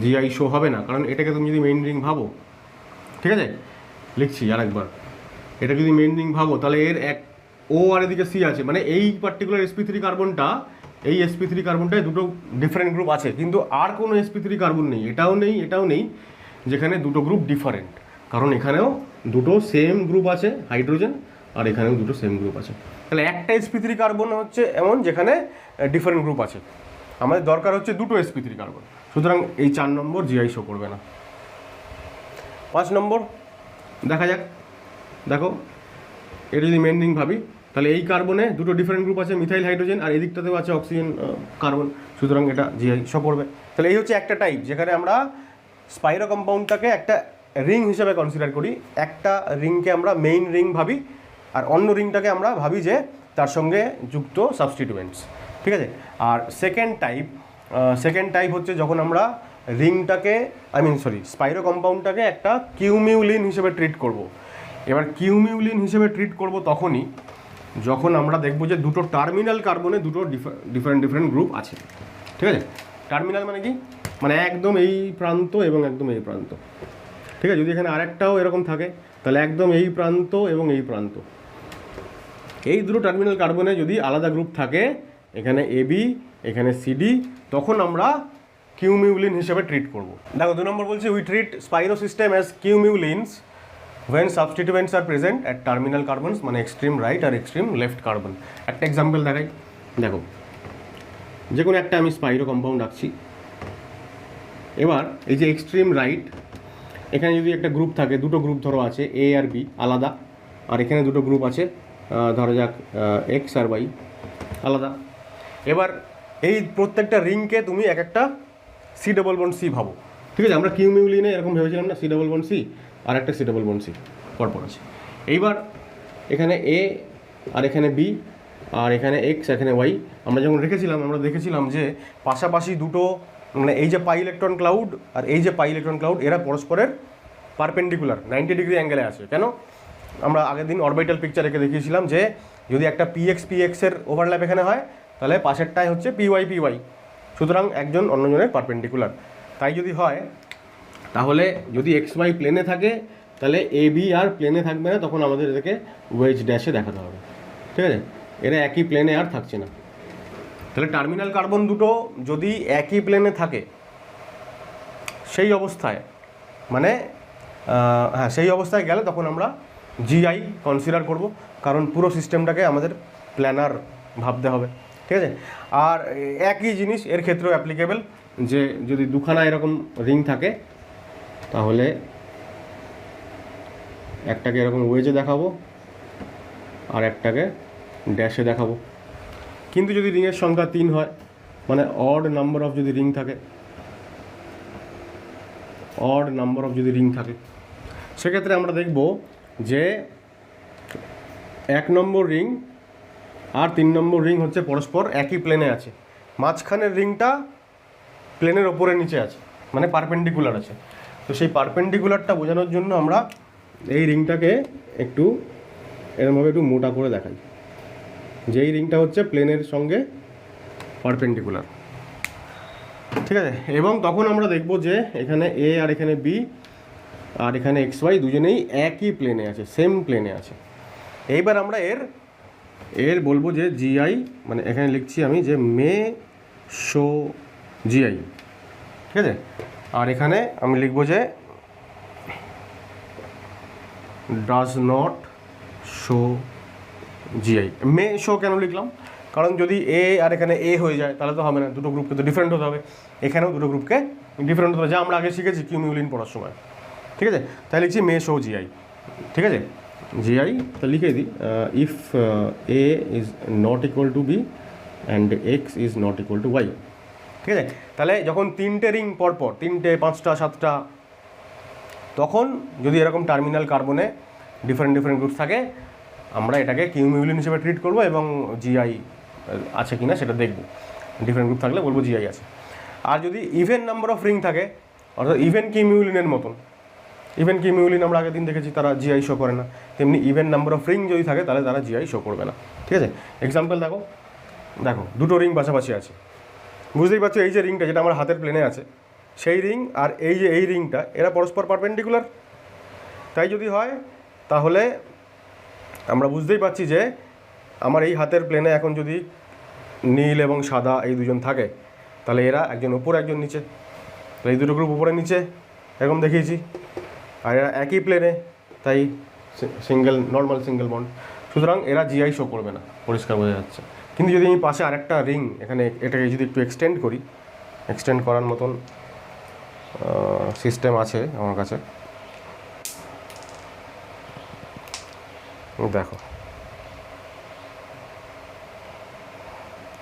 জিআই শো হবে না, কারণ এটাকে তুমি যদি মেইন রিং ভাবো, ঠিক আছে লিখছি আরেকবার, এটা যদি মেইন রিং ভাবো তাহলে এর এক ও আর এদিকে সি আছে, মানে এই পার্টিকুলার sp3 কার্বনটা, এই sp3 কার্বনটায় দুটো ডিফারেন্ট গ্রুপ আছে, কিন্তু আর কোনো sp3 কার্বন নেই, এটাও নেই যেখানে দুটো গ্রুপ ডিফারেন্ট, কারণ এখানেও দুটো সেম গ্রুপ আছে হাইড্রোজেন, আর এখানেও দুটো সেম গ্রুপ আছে। তাহলে একটা sp3 কার্বন হচ্ছে এমন যেখানে ডিফারেন্ট গ্রুপ আছে, আমাদের দরকার হচ্ছে দুটো sp3 কার্বন, সুতরাং এই 4 নম্বর জিআই শো করবে না। 5 নম্বর দেখা যাক, দেখো এটা যদি মেইন রিং ভাবি, তাহলে এই কার্বনে দুটো ডিফারেন্ট গ্রুপ আছে, মিথাইল হাইড্রোজেন, আর এদিকটাতেও আছে অক্সিজেন কার্বন, সুতরাং এটা জিআই শো করবে। তাহলে এই হচ্ছে একটা টাইপ যেখানে আমরা স্পাইরো কম্পাউন্ডটাকে একটা রিং হিসেবে কনসিডার করি, একটা রিংকে আমরা মেইন রিং ভাবি, আর অন্য রিংটাকে আমরা ভাবি যে তার সঙ্গে যুক্ত সাবস্টিটিউয়েন্টস। ঠিক আছে, আর সেকেন্ড টাইপ হচ্ছে যখন আমরা রিংটাকে স্পাইরো কম্পাউন্ডটাকে একটা কিউমিউলিন হিসেবে ট্রিট করব। এবার কিউমিউলিন হিসেবে ট্রিট করব তখনই যখন আমরা দেখব যে দুটো টার্মিনাল কার্বনে দুটো ডিফারেন্ট গ্রুপ আছে। ঠিক আছে, টার্মিনাল মানে কি, মানে একদম এই প্রান্ত এবং একদম এই প্রান্ত। ঠিক আছে, যদি এখানে আরেকটাও এরকম থাকে তাহলে একদম এই প্রান্ত এবং এই প্রান্ত, এই দুটো টার্মিনাল কার্বনে যদি আলাদা গ্রুপ থাকে, এখানে AB এখানে CD, তখন আমরা কিউমিউলিন হিসেবে ট্রিট করব। দেখো 2 নম্বর বলছে we treat spiro system as cumulenes when substituents are present at terminal carbons, মানে এক্সট্রিম রাইট আর এক্সট্রিম লেফট কার্বন। একটা এক্সাম্পল দেখাই, দেখো যে কোনো একটা আমি স্পাইরো কম্পাউন্ড আঁকছি, এবার এই যে এক্সট্রিম রাইট, এখানে যদি একটা গ্রুপ থাকে, দুটো গ্রুপ ধরো আছে A আর B আলাদা, আর এখানে দুটো গ্রুপ আছে ধরা যাক X আর Y আলাদা। এবার এই প্রত্যেকটা রিংকে তুমি এক একটা C ডবল বন্ড C ভাবো। ঠিক আছে, আমরা কিউমিউলিনে এরকম ভেবেছিলাম না, C ডবল বন্ড C, আর একটা সি ডবল বন্ড সি পরপর আছে। এইবার এখানে এ আর এখানে বি আর এখানে এক্স এখানে ওয়াই আমরা যখন রেখেছিলাম আমরা দেখেছিলাম যে পাশাপাশি দুটো মানে এই যে পাই ইলেকট্রন ক্লাউড আর এই যে পাই ইলেকট্রন ক্লাউড এরা পরস্পরের পারপেন্ডিকুলার 90 ডিগ্রি অ্যাঙ্গেলে আছে। কেন? আমরা আগের দিন অরবিটাল পিকচার রেখে দেখিয়েছিলাম যে যদি একটা পিএক্সের ওভারল্যাপ এখানে হয় তাহলে পাশেরটাই হচ্ছে পিওয়াই, সুতরাং একজন অন্যজনের পারপেন্ডিকুলার। তাই যদি হয় তাহলে যদি এক্স ওয়াই প্লেনে থাকে তাহলে এ বি আর প্লেনে থাকবে না, তখন আমাদের এদেরকে ওয়েজ ড্যাশে দেখাতে হবে। ঠিক আছে, এরা একই প্লেনে আর থাকছে না। তাহলে টার্মিনাল কার্বন দুটো যদি একই প্লেনে থাকে সেই অবস্থায় মানে হ্যাঁ সেই অবস্থায় গেলে তখন আমরা জিআই কনসিডার করব, কারণ পুরো সিস্টেমটাকে আমাদের প্ল্যানার ভাবতে হবে। ঠিক আছে, আর একই জিনিস এর ক্ষেত্রেও অ্যাপ্লিকেবল, যে যদি দুখানা এরকম রিং থাকে তাহলে একটাকে এরকম ওয়েজে দেখাবো আর একটাকে ড্যাশে দেখাবো। কিন্তু যদি রিংয়ের সংখ্যা 3 হয় মানে অড নাম্বার অফ যদি রিং থাকে, অড নাম্বার অফ যদি রিং থাকে সেক্ষেত্রে আমরা দেখব যে 1 নম্বর রিং আর 3 নম্বর রিং হচ্ছে পরস্পর একই প্লেনে আছে, মাঝখানের রিংটা প্লেনের ওপরে নিচে আছে মানে পারপেন্ডিকুলার আছে। তো সেই পারপেন্ডিকুলারটা বোঝানোর জন্য আমরা এই রিংটাকে একটু এরমভাবে একটু মোটা করে দেখাই, যেই রিংটা হচ্ছে প্লেনের সঙ্গে পারপেন্ডিকুলার। ঠিক আছে, এবং তখন আমরা দেখব যে এখানে এ আর এখানে বি আর এখানে এক্স ওয়াই দুজনেই একই প্লেনে আছে, সেম প্লেনে আছে। এইবার আমরা এর বলবো যে জিআই মানে এখানে লিখছি আমি যে মে শো জিআই। ঠিক আছে, আর এখানে আমি লিখবো যে does not show GI. May show কেন লিখলাম? কারণ যদি এ আর এখানে এ হয়ে যায় তাহলে তো হবে না, দুটো গ্রুপকে তো ডিফারেন্ট হতে হবে, এখানেও দুটো গ্রুপকে ডিফারেন্ট হতে হবে, যা আমরা আগে শিখেছি কিউমিউলিন পড়ার সময়। ঠিক আছে, তাই লিখছি মে শো জিআই। ঠিক আছে, জিআই তো লিখে দিই, if A is not equal to B and X is not equal to Y. ঠিক আছে, তাহলে যখন 3টে রিং পরপর 3টে 5টা 7টা, তখন যদি এরকম টার্মিনাল কার্বনে ডিফারেন্ট গ্রুপ থাকে আমরা এটাকে কিউমিউলিন হিসেবে ট্রিট করব এবং জিআই আছে কিনা সেটা দেখব। ডিফারেন্ট গ্রুপ থাকলে বলবো জিআই আছে। আর যদি ইভেন নাম্বার অফ রিং থাকে অর্থাৎ ইভেন কিউমিউলিনের মতন, ইভেন কিউমিউলিন আমরা আগের দিন দেখেছি তারা জিআই শো করে না, তেমনি ইভেন নাম্বার অফ রিং যদি থাকে তাহলে তারা জিআই শো করবে না। ঠিক আছে, এক্সাম্পল দেখো দুটো রিং পাশাপাশি আছে, বুঝতেই পারছো এই যে রিংটা যেটা আমার হাতের প্লেনে আছে সেই রিং আর এই যে এই রিংটা এরা পরস্পর পারপেন্ডিকুলার। তাই যদি হয় তাহলে আমরা বুঝতেই পারছি যে আমার এই হাতের প্লেনে এখন যদি নীল এবং সাদা এই দুজন থাকে তাহলে এরা একজন উপরে একজন নিচে, তাহলে এই দুটো গ্রুপ উপরে নিচে এরকম দেখিয়েছি, আর এরা একই প্লেনে তাই নর্মাল সিঙ্গেল বন্ড, সুতরাং এরা জিআই শো করবে না, পরিষ্কার বোঝা যাচ্ছে। কিন্তু যদি আমি পাশে আরেকটা রিং এখানে এটাকে যদি একটু এক্সটেন্ড করি, এক্সটেন্ড করার মতন সিস্টেম আছে আমার কাছে, দেখো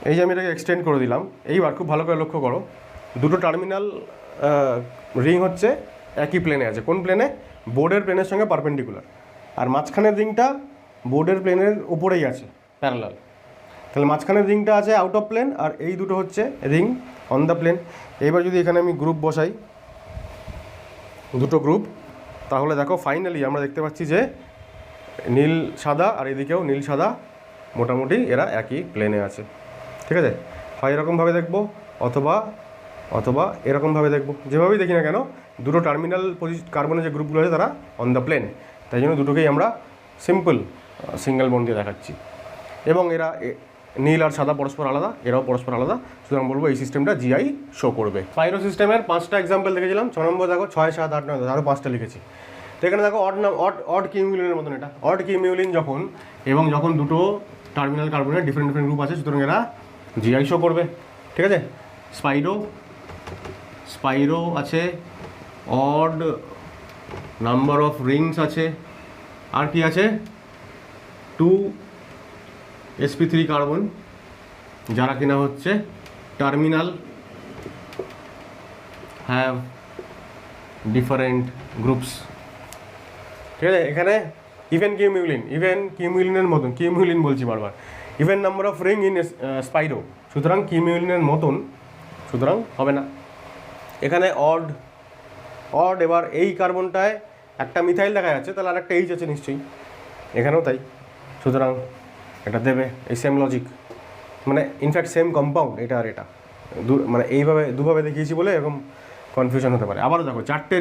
এই যে আমি এটাকে এক্সটেন্ড করে দিলাম। এইবার খুব ভালো করে লক্ষ্য করো, দুটো টার্মিনাল রিং হচ্ছে একই প্লেনে আছে। কোন প্লেনে? বোর্ডের প্লেনের সঙ্গে পারপেন্ডিকুলার, আর মাঝখানের রিংটা বোর্ডের প্লেনের উপরেই আছে প্যারালাল। তাহলে মাঝখানের রিংটা আছে আউট অফ প্লেন আর এই দুটো হচ্ছে রিং অন দ্য প্লেন। এইবার যদি এখানে আমি গ্রুপ বসাই দুটো গ্রুপ, তাহলে দেখো ফাইনালি আমরা দেখতে পাচ্ছি যে নীল সাদা আর এদিকেও নীল সাদা মোটামুটি এরা একই প্লেনে আছে। ঠিক আছে, হয় এরকমভাবে দেখবো অথবা এরকমভাবে দেখবো, যেভাবেই দেখি না কেন দুটো টার্মিনাল কার্বনের যে গ্রুপগুলো আছে তারা অন দ্য প্লেন, তাই জন্য দুটোকেই আমরা সিম্পল সিঙ্গেল বন্ড দিয়ে দেখাচ্ছি। এবং এরা নীল আর সাদা পরস্পর আলাদা, এরাও পরস্পর আলাদা, সুতরাং বলবো এই সিস্টেমটা জিআই শো করবে। স্পাইরো সিস্টেমের 5টা এক্সাম্পল দেখেছিলাম, 6 নম্বর দেখো 6, 7, 8, 9, আরও 5টা লিখেছি। তো এখানে দেখো অড কিউমিউলিনের মতন এটা অড কিউমিউলিন যখন দুটো টার্মিনাল কার্বনের ডিফারেন্ট গ্রুপ আছে, সুতরাং এরা জিআই শো করবে। ঠিক আছে, স্পাইরো আছে, অড নাম্বার অফ রিংস আছে, আর কি আছে 2 sp3 কার্বন যারা কিনা হচ্ছে টার্মিনাল হ্যাভ ডিফারেন্ট গ্রুপস। ঠিক আছে, এখানে ইভেন কিউমিউলিনের মতন, কিউমিউলিন বলছি বারবার, even number of ring in স্পাইরো, সুতরাং কিউমিউলিনের মতন, সুতরাং হবে না। এখানে অড এবার এই কার্বনটায় একটা মিথাইল দেখা যাচ্ছে, তাহলে আর একটা এইচ আছে নিশ্চয়ই, এখানেও তাই, সুতরাং এটা দেবে। এই সেম লজিক, মানে ইনফ্যাক্ট সেম কম্পাউন্ড এটা আর এটা, মানে এইভাবে দুভাবে দেখিয়েছি বলে এরকম কনফিউশন হতে পারে। আবারও দেখো চারটে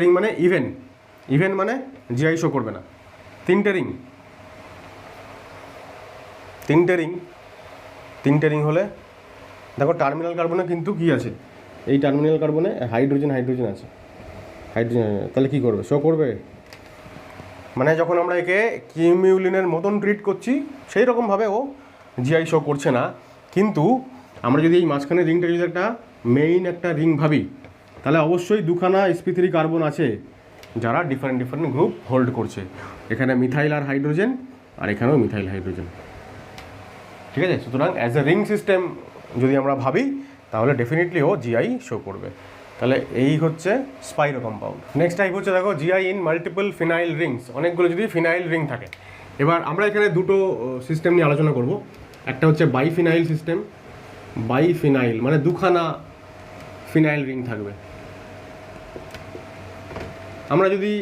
রিং মানে ইভেন মানে জিআই শো করবে না। তিনটে রিং হলে দেখো টার্মিনাল কার্বনে কিন্তু কি আছে, এই টার্মিনাল কার্বনে হাইড্রোজেন আছে, তাহলে কি করবে, শো করবে। মানে যখন আমরা একে কিউমিউলিনের মতন ট্রিট করছি সেই রকমভাবে ও জিআই শো করছে না। কিন্তু আমরা যদি এই মাঝখানে রিংটা যদি একটা মেইন একটা রিং ভাবি, তাহলে অবশ্যই দুখানা sp3 কার্বন আছে যারা ডিফারেন্ট গ্রুপ হোল্ড করছে। এখানে মিথাইল আর হাইড্রোজেন, আর এখানেও মিথাইল হাইড্রোজেন, ঠিক আছে। সুতরাং অ্যাজ এ রিং সিস্টেম যদি আমরা ভাবি তাহলে ডেফিনেটলি ও জিআই শো করবে। তাহলে এই হচ্ছে স্পাইরো কম্পাউন্ড। নেক্সট টাইপ হচ্ছে দেখো GI in multiple phenyl Rings, অনেকগুলো যদি ফিনাইল রিং থাকে। এবার আমরা এখানে দুটো সিস্টেম নিয়ে আলোচনা করব। একটা হচ্ছে বাইফিনাইল সিস্টেম, বাইফিনাইল মানে দুখানা ফিনাইল রিং থাকবে। আমরা যদি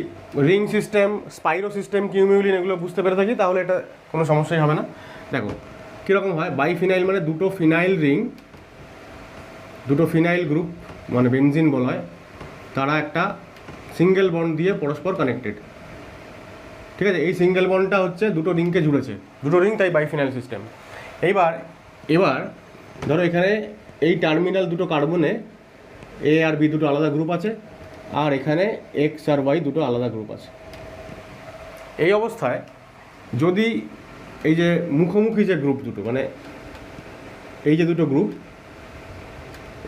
রিং সিস্টেম, স্পাইরো সিস্টেম, কিউমিউলিন এগুলো বুঝতে পেরে থাকি তাহলে এটা কোনো সমস্যাই হবে না। দেখো কীরকম হয়, বাইফিনাইল মানে দুটো ফিনাইল রিং, দুটো ফিনাইল গ্রুপ মানে বেনজিন বলা হয়, তারা একটা সিঙ্গেল বন্ড দিয়ে পরস্পর কানেক্টেড, ঠিক আছে। এই সিঙ্গেল বন্ডটা হচ্ছে দুটো রিংকে জুড়েছে, দুটো রিং, তাই বাইফিনাইল সিস্টেম। এবার ধরো এখানে এই টার্মিনাল দুটো কার্বনে এ আর বি দুটো আলাদা গ্রুপ আছে, আর এখানে এক্স আর ওয়াই দুটো আলাদা গ্রুপ আছে। এই অবস্থায় যদি এই যে মুখোমুখি যে গ্রুপ দুটো, মানে এই যে দুটো গ্রুপ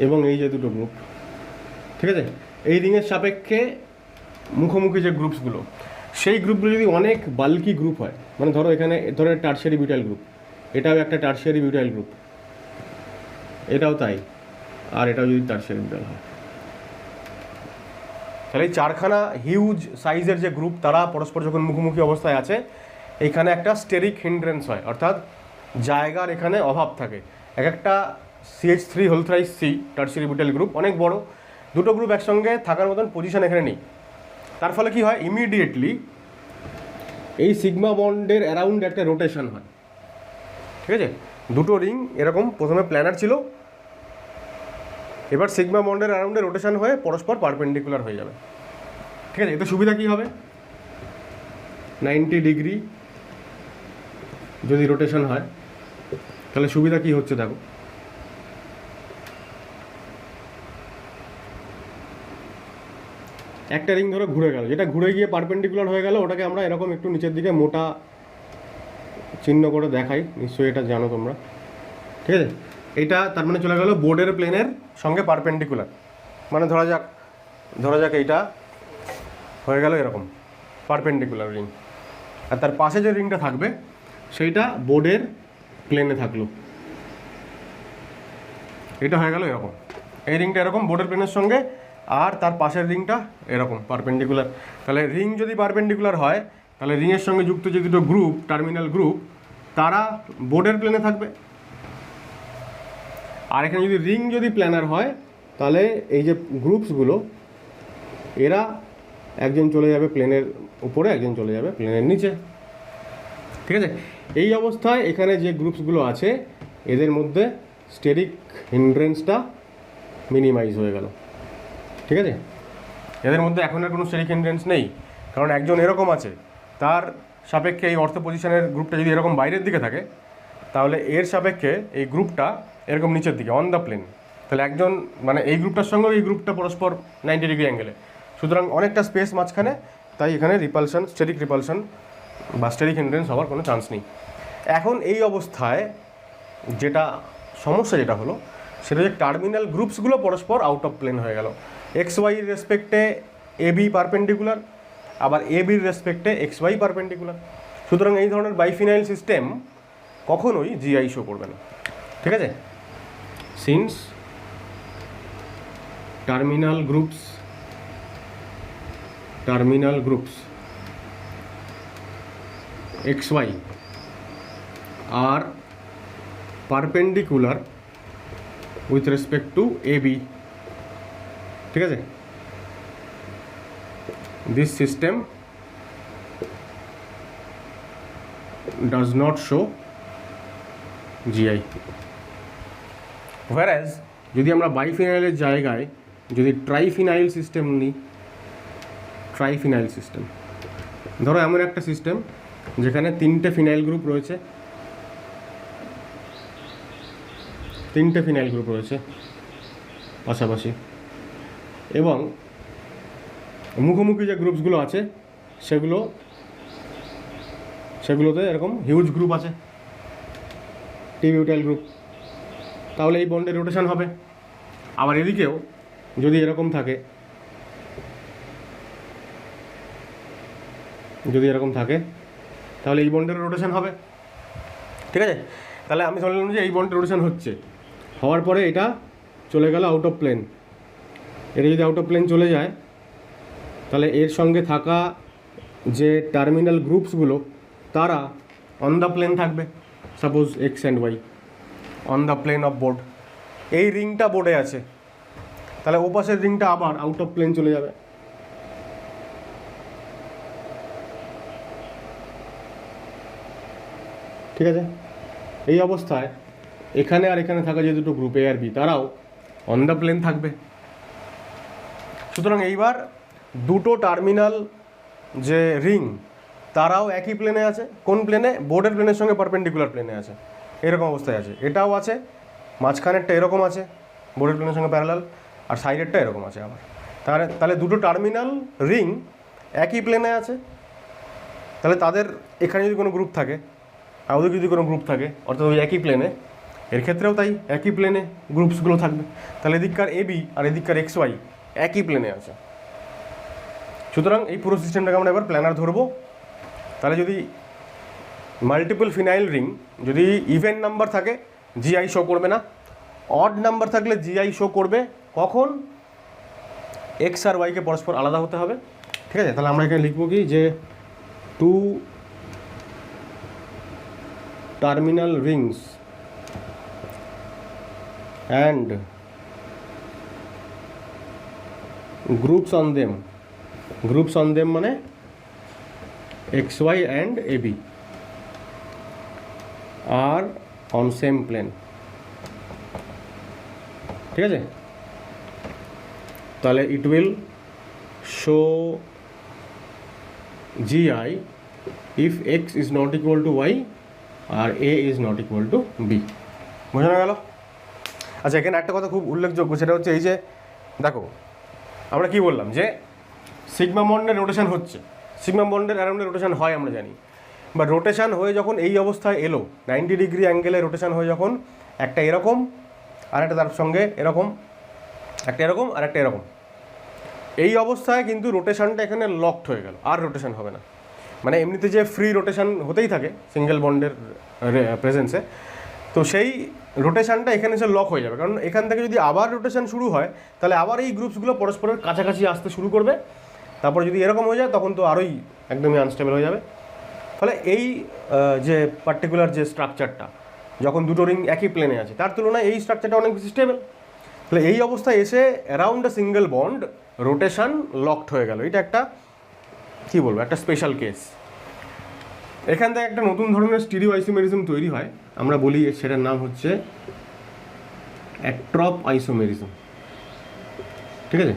এবং এই যে দুটো গ্রুপ, ঠিক আছে, এই রিংয়ের সাপেক্ষে মুখোমুখি যে গ্রুপসগুলো, সেই গ্রুপগুলো যদি অনেক বাল্কি গ্রুপ হয়, মানে ধরো এখানে ধরো টার্সিয়ারি বিউটাইল গ্রুপ, এটাও একটা টার্সিয়ারি বিউটাইল গ্রুপ, এটাও তাই, আর এটাও যদি টার্সিয়ারি বিউটাইল হয়, তাহলে এই চারখানা হিউজ সাইজের যে গ্রুপ তারা পরস্পর যখন মুখোমুখি অবস্থায় আছে, এইখানে একটা স্টেরিক হিন্ড্রেন্স হয়, অর্থাৎ জায়গার এখানে অভাব থাকে। একটা CH3 টার্সিয়ারি বিউটাইল গ্রুপ অনেক বড়, দুটো গ্রুপ একসঙ্গে থাকার মতন পজিশন এখানে নেই। তার ফলে কি হয়, ইমিডিয়েটলি এই সিগমা বন্ডের অ্যারাউন্ড একটা রোটেশন হয়, ঠিক আছে। দুটো রিং এরকম প্রথমে প্ল্যানার ছিল, এবার সিগমা বন্ডের অ্যারাউন্ডে রোটেশন হয়ে পরস্পর পারপেন্ডিকুলার হয়ে যাবে, ঠিক আছে। এতে সুবিধা কী হবে, 90 ডিগ্রি যদি রোটেশন হয় তাহলে সুবিধা কী হচ্ছে দেখো, একটা রিং ধরো ঘুরে গেল, যেটা ঘুরে গিয়ে পারপেন্ডিকুলার হয়ে গেল, ওটাকে আমরা এরকম একটু নিচের দিকে মোটা চিহ্ন করে দেখাই, নিশ্চয়ই এটা জানো তোমরা, ঠিক আছে। এটা তার মানে চলে গেল বোর্ডের প্লেনের সঙ্গে পারপেন্ডিকুলার, মানে ধরা যাক এইটা হয়ে গেল এরকম পারপেন্ডিকুলার রিং, আর তার পাশে যে রিংটা থাকবে সেইটা বোর্ডের প্লেনে থাকলো, এটা হয়ে গেল এরকম, এই রিংটা এরকম বোর্ডের প্লেনের সঙ্গে, আর তার পাশের রিংটা এরকম পারপেন্ডিকুলার। তাহলে রিং যদি পারপেন্ডিকুলার হয় তাহলে রিংয়ের সঙ্গে যুক্ত যে দুটো গ্রুপ, টার্মিনাল গ্রুপ, তারা বোর্ডের প্লেনে থাকবে। আর এখানে যদি রিং যদি প্ল্যানার হয় তাহলে এই যে গ্রুপসগুলো, এরা একজন চলে যাবে প্লেনের উপরে, একজন চলে যাবে প্লেনের নিচে, ঠিক আছে। এই অবস্থায় এখানে যে গ্রুপসগুলো আছে এদের মধ্যে স্টেরিক হিন্ড্রেন্সটা মিনিমাইজ হয়ে গেল, ঠিক আছে। এদের মধ্যে এখন আর কোনো স্টেরিক হিন্ড্রেন্স নেই, কারণ একজন এরকম আছে, তার সাপেক্ষে এই অর্থ পজিশনের গ্রুপটা যদি এরকম বাইরের দিকে থাকে তাহলে এর সাপেক্ষে এই গ্রুপটা এরকম নিচের দিকে অন দ্য প্লেন, তাহলে একজন মানে এই গ্রুপটার সঙ্গেও এই গ্রুপটা পরস্পর 90 ডিগ্রি অ্যাঙ্গেলে, সুতরাং অনেকটা স্পেস মাঝখানে, তাই এখানে রিপালশন, স্টেরিক রিপালশন বা স্টেরিক হিন্ড্রেন্স হওয়ার কোনো চান্স নেই। এখন এই অবস্থায় যেটা সমস্যা যেটা হলো সেটা হচ্ছে টার্মিনাল গ্রুপসগুলো পরস্পর আউট অফ প্লেন হয়ে গেল, এক্স ওয়াইয়ের রেসপেক্টে এবি পারপেন্ডিকুলার, আবার এবির রেসপেক্টে এক্স ওয়াই পারপেন্ডিকুলার। সুতরাং এই ধরনের বাইফিনাইল সিস্টেম কখনোই জিআই শো করবে না, ঠিক আছে। Since terminal groups XY are perpendicular with respect to AB, ঠিক আছে, this system does not show GI. whereas যদি আমরা বাইফিনাইলের জায়গায় যদি ট্রাইফিনাইল সিস্টেম নিই, ট্রাইফিনাইল সিস্টেম, ধরো এমন একটা সিস্টেম যেখানে 3টে ফিনাইল গ্রুপ রয়েছে, 3টে ফিনাইল গ্রুপ রয়েছে পাশাপাশি, এবং মুখোমুখি যে গ্রুপসগুলো আছে সেগুলোতে এরকম হিউজ গ্রুপ আছে, টি বিউটাইল গ্রুপ, তাহলে এই বন্ডের রোটেশন হবে। আবার এদিকেও যদি এরকম থাকে, তাহলে এই বন্ডের রোটেশন হবে, ঠিক আছে। তাহলে আমি ধরলাম যে এই বন্ডের রোটেশন হচ্ছে, হওয়ার পরে এটা চলে গেল আউট অফ প্লেন। এটা যদি আউট অফ প্লেন চলে যায়, তাহলে এর সঙ্গে থাকা যে টার্মিনাল গ্রুপসগুলো তারা অন দ্য প্লেন থাকবে, suppose X and Y on the plane of board. এই রিংটা বোর্ডে আছে, তাহলে ওপাশের রিংটা আবার আউট অফ প্লেন চলে যাবে। ঠিক আছে, এই অবস্থায় এখানে আর এখানে থাকা যে দুটো গ্রুপ এ আর বি তারাও অন দ্য প্লেন থাকবে। সুতরাং এইবার দুটো টার্মিনাল যে রিং তারাও একই প্লেনে আছে। কোন প্লেনে? বোর্ডের প্লেনের সঙ্গে পারপেন্ডিকুলার প্লেনে আছে, এরকম অবস্থায় আছে। এটাও আছে, মাঝখানেরটা এরকম আছে বোর্ডের প্লেনের সঙ্গে প্যারালাল, আর সাইডেরটা এরকম আছে আবার। তাহলে দুটো টার্মিনাল রিং একই প্লেনে আছে। তাহলে তাদের এখানে যদি কোনো গ্রুপ থাকে আর ওদের যদি কোনো গ্রুপ থাকে, অর্থাৎ ওই একই প্লেনে, এর ক্ষেত্রেও তাই একই প্লেনে গ্রুপসগুলো থাকবে। তাহলে এদিককার এবি আর এদিককার এক্স ওয়াই একই প্লেনে আছে। সুতরাং এই পুরো সিস্টেমটাকে আমরা এবার প্ল্যানার ধরবো। তাহলে যদি মাল্টিপল ফিনাইল রিং যদি ইভেন নাম্বার থাকে জিআই শো করবে না, অড নাম্বার থাকলে জিআই শো করবে। কখন? এক্স আর ওয়াইকে পরস্পর আলাদা হতে হবে, ঠিক আছে। তাহলে আমরা এখানে লিখবো কি যে two terminal rings and groups on them মানে xy and ab are on same plane, ঠিক আছে। তাহলে it will show gi if x is not equal to y R a is not equal to b। বোঝানো গেল? আচ্ছা, এখানে একটা কথা খুব উল্লেখযোগ্য, সেটা হচ্ছে এই যে দেখো আমরা কি বললাম যে সিগমা বন্ডের রোটেশন হচ্ছে, সিগমা বন্ডের অ্যারাউন্ডে রোটেশন হয় আমরা জানি, বা রোটেশন হয়ে যখন এই অবস্থায় এলো 90 ডিগ্রি অ্যাঙ্গেলে রোটেশন হয়ে যখন একটা এরকম আর একটা তার সঙ্গে এরকম, একটা এরকম আর একটা এরকম, এই অবস্থায় কিন্তু রোটেশনটা এখানে লকড হয়ে গেল, আর রোটেশন হবে না। মানে এমনিতে যে ফ্রি রোটেশন হতেই থাকে সিঙ্গেল বন্ডের প্রেজেন্সে, তো সেই রোটেশনটা এখানে এসে লক হয়ে যাবে। কারণ এখান থেকে যদি আবার রোটেশন শুরু হয়, তাহলে আবার এই গ্রুপসগুলো পরস্পরের কাছাকাছি আসতে শুরু করবে। তারপর যদি এরকম হয়ে যায় তখন তো আরোই একদমই আনস্টেবল হয়ে যাবে। ফলে এই যে পার্টিকুলার যে স্ট্রাকচারটা, যখন দুটো রিং একই প্লেনে আছে, তার তুলনায় এই স্ট্রাকচারটা অনেক বেশি স্টেবল। তাহলে এই অবস্থায় এসে around a single bond rotation locked হয়ে গেল। এটা একটা কী বলবো, একটা স্পেশাল কেস। এখান থেকে একটা নতুন ধরনের স্টিরিও আইসোমেরিজম তৈরি হয়, আমরা বলি সেটার নাম হচ্ছে অ্যাট্রপ আইসোমেরিজম, ঠিক আছে।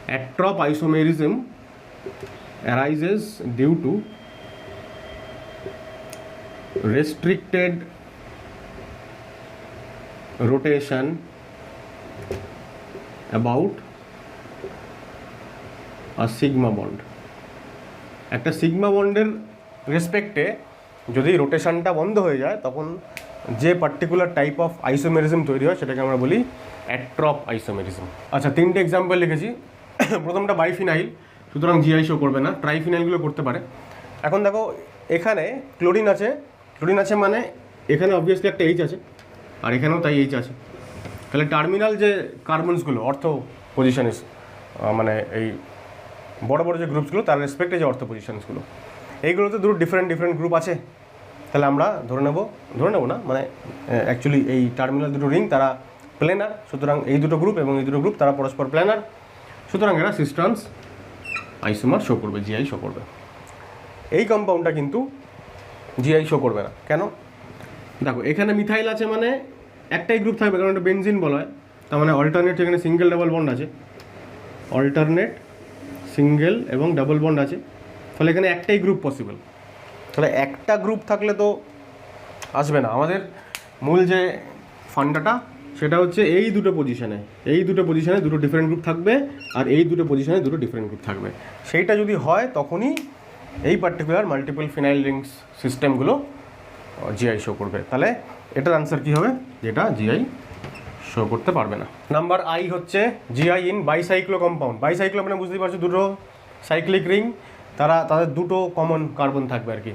Atropisomerism arises due to restricted rotation about a sigma bond. একটা সিগমা বন্ডের রেসপেক্টে যদি রোটেশনটা বন্ধ হয়ে যায়, তখন যে পার্টিকুলার টাইপ অফ আইসোমেরিজম তৈরি হয় সেটাকে আমরা বলি অ্যাট্রপ আইসোমেরিজম। আচ্ছা, 3টে এক্সাম্পল লিখেছি। প্রথমটা বাইফিনাইল, সুতরাং জিআই শো করবে না, ট্রাইফিনাইলগুলো করতে পারে। এখন দেখো এখানে ক্লোরিন আছে মানে এখানে অবভিয়াসলি একটা এইচ আছে, আর এখানেও তাই এইচ আছে। তাহলে টার্মিনাল যে কার্বনসগুলো অর্থ পজিশনে, মানে এই বড় বড় যে গ্রুপসগুলো তার রেসপেক্টে যে অর্থ পজিশনসগুলো, এইগুলোতে দুটো ডিফারেন্ট গ্রুপ আছে, তাহলে আমরা ধরে নেব না, মানে অ্যাকচুয়ালি এই টার্মিনাল দুটো রিং তারা প্লেনার, সুতরাং এই দুটো গ্রুপ এবং এই দুটো গ্রুপ তারা পরস্পর প্লেনার, সুতরাং এরা সিস ট্রান্স আইসোমার শো করবে, জিআই শো করবে। এই কম্পাউন্ডটা কিন্তু জিআই শো করবে না। কেন? দেখো এখানে মিথাইল আছে মানে একটাই গ্রুপ থাকবে, কারণ এটা বেনজিন বলা হয়, তার মানে অল্টারনেট এখানে সিঙ্গেল ডাবল বন্ড আছে, অল্টারনেট সিঙ্গেল এবং ডাবল বন্ড আছে, তাহলে এখানে একটাই গ্রুপ পসিবল। তাহলে একটা গ্রুপ থাকলে তো আসবে না। আমাদের মূল যে ফান্ডাটা সেটা হচ্ছে এই দুটো পজিশনে দুটো ডিফারেন্ট গ্রুপ থাকবে, আর এই দুটো পজিশনে দুটো ডিফারেন্ট গ্রুপ থাকবে। সেইটা যদি হয় তখনই এই পার্টিকুলার মাল্টিপল ফিনাইল রিংস সিস্টেমগুলো জিআই শো করবে। তাহলে এটার আনসার কী হবে? যেটা জিআই শো করতে পারবে না। নাম্বার আই হচ্ছে জিআই ইন বাইসাইক্লো কম্পাউন্ড। বাইসাইক্লো মানে বুঝতেই পারছো দুটো সাইক্লিক রিং, তাদের দুটো কমন কার্বন থাকবে আর কি।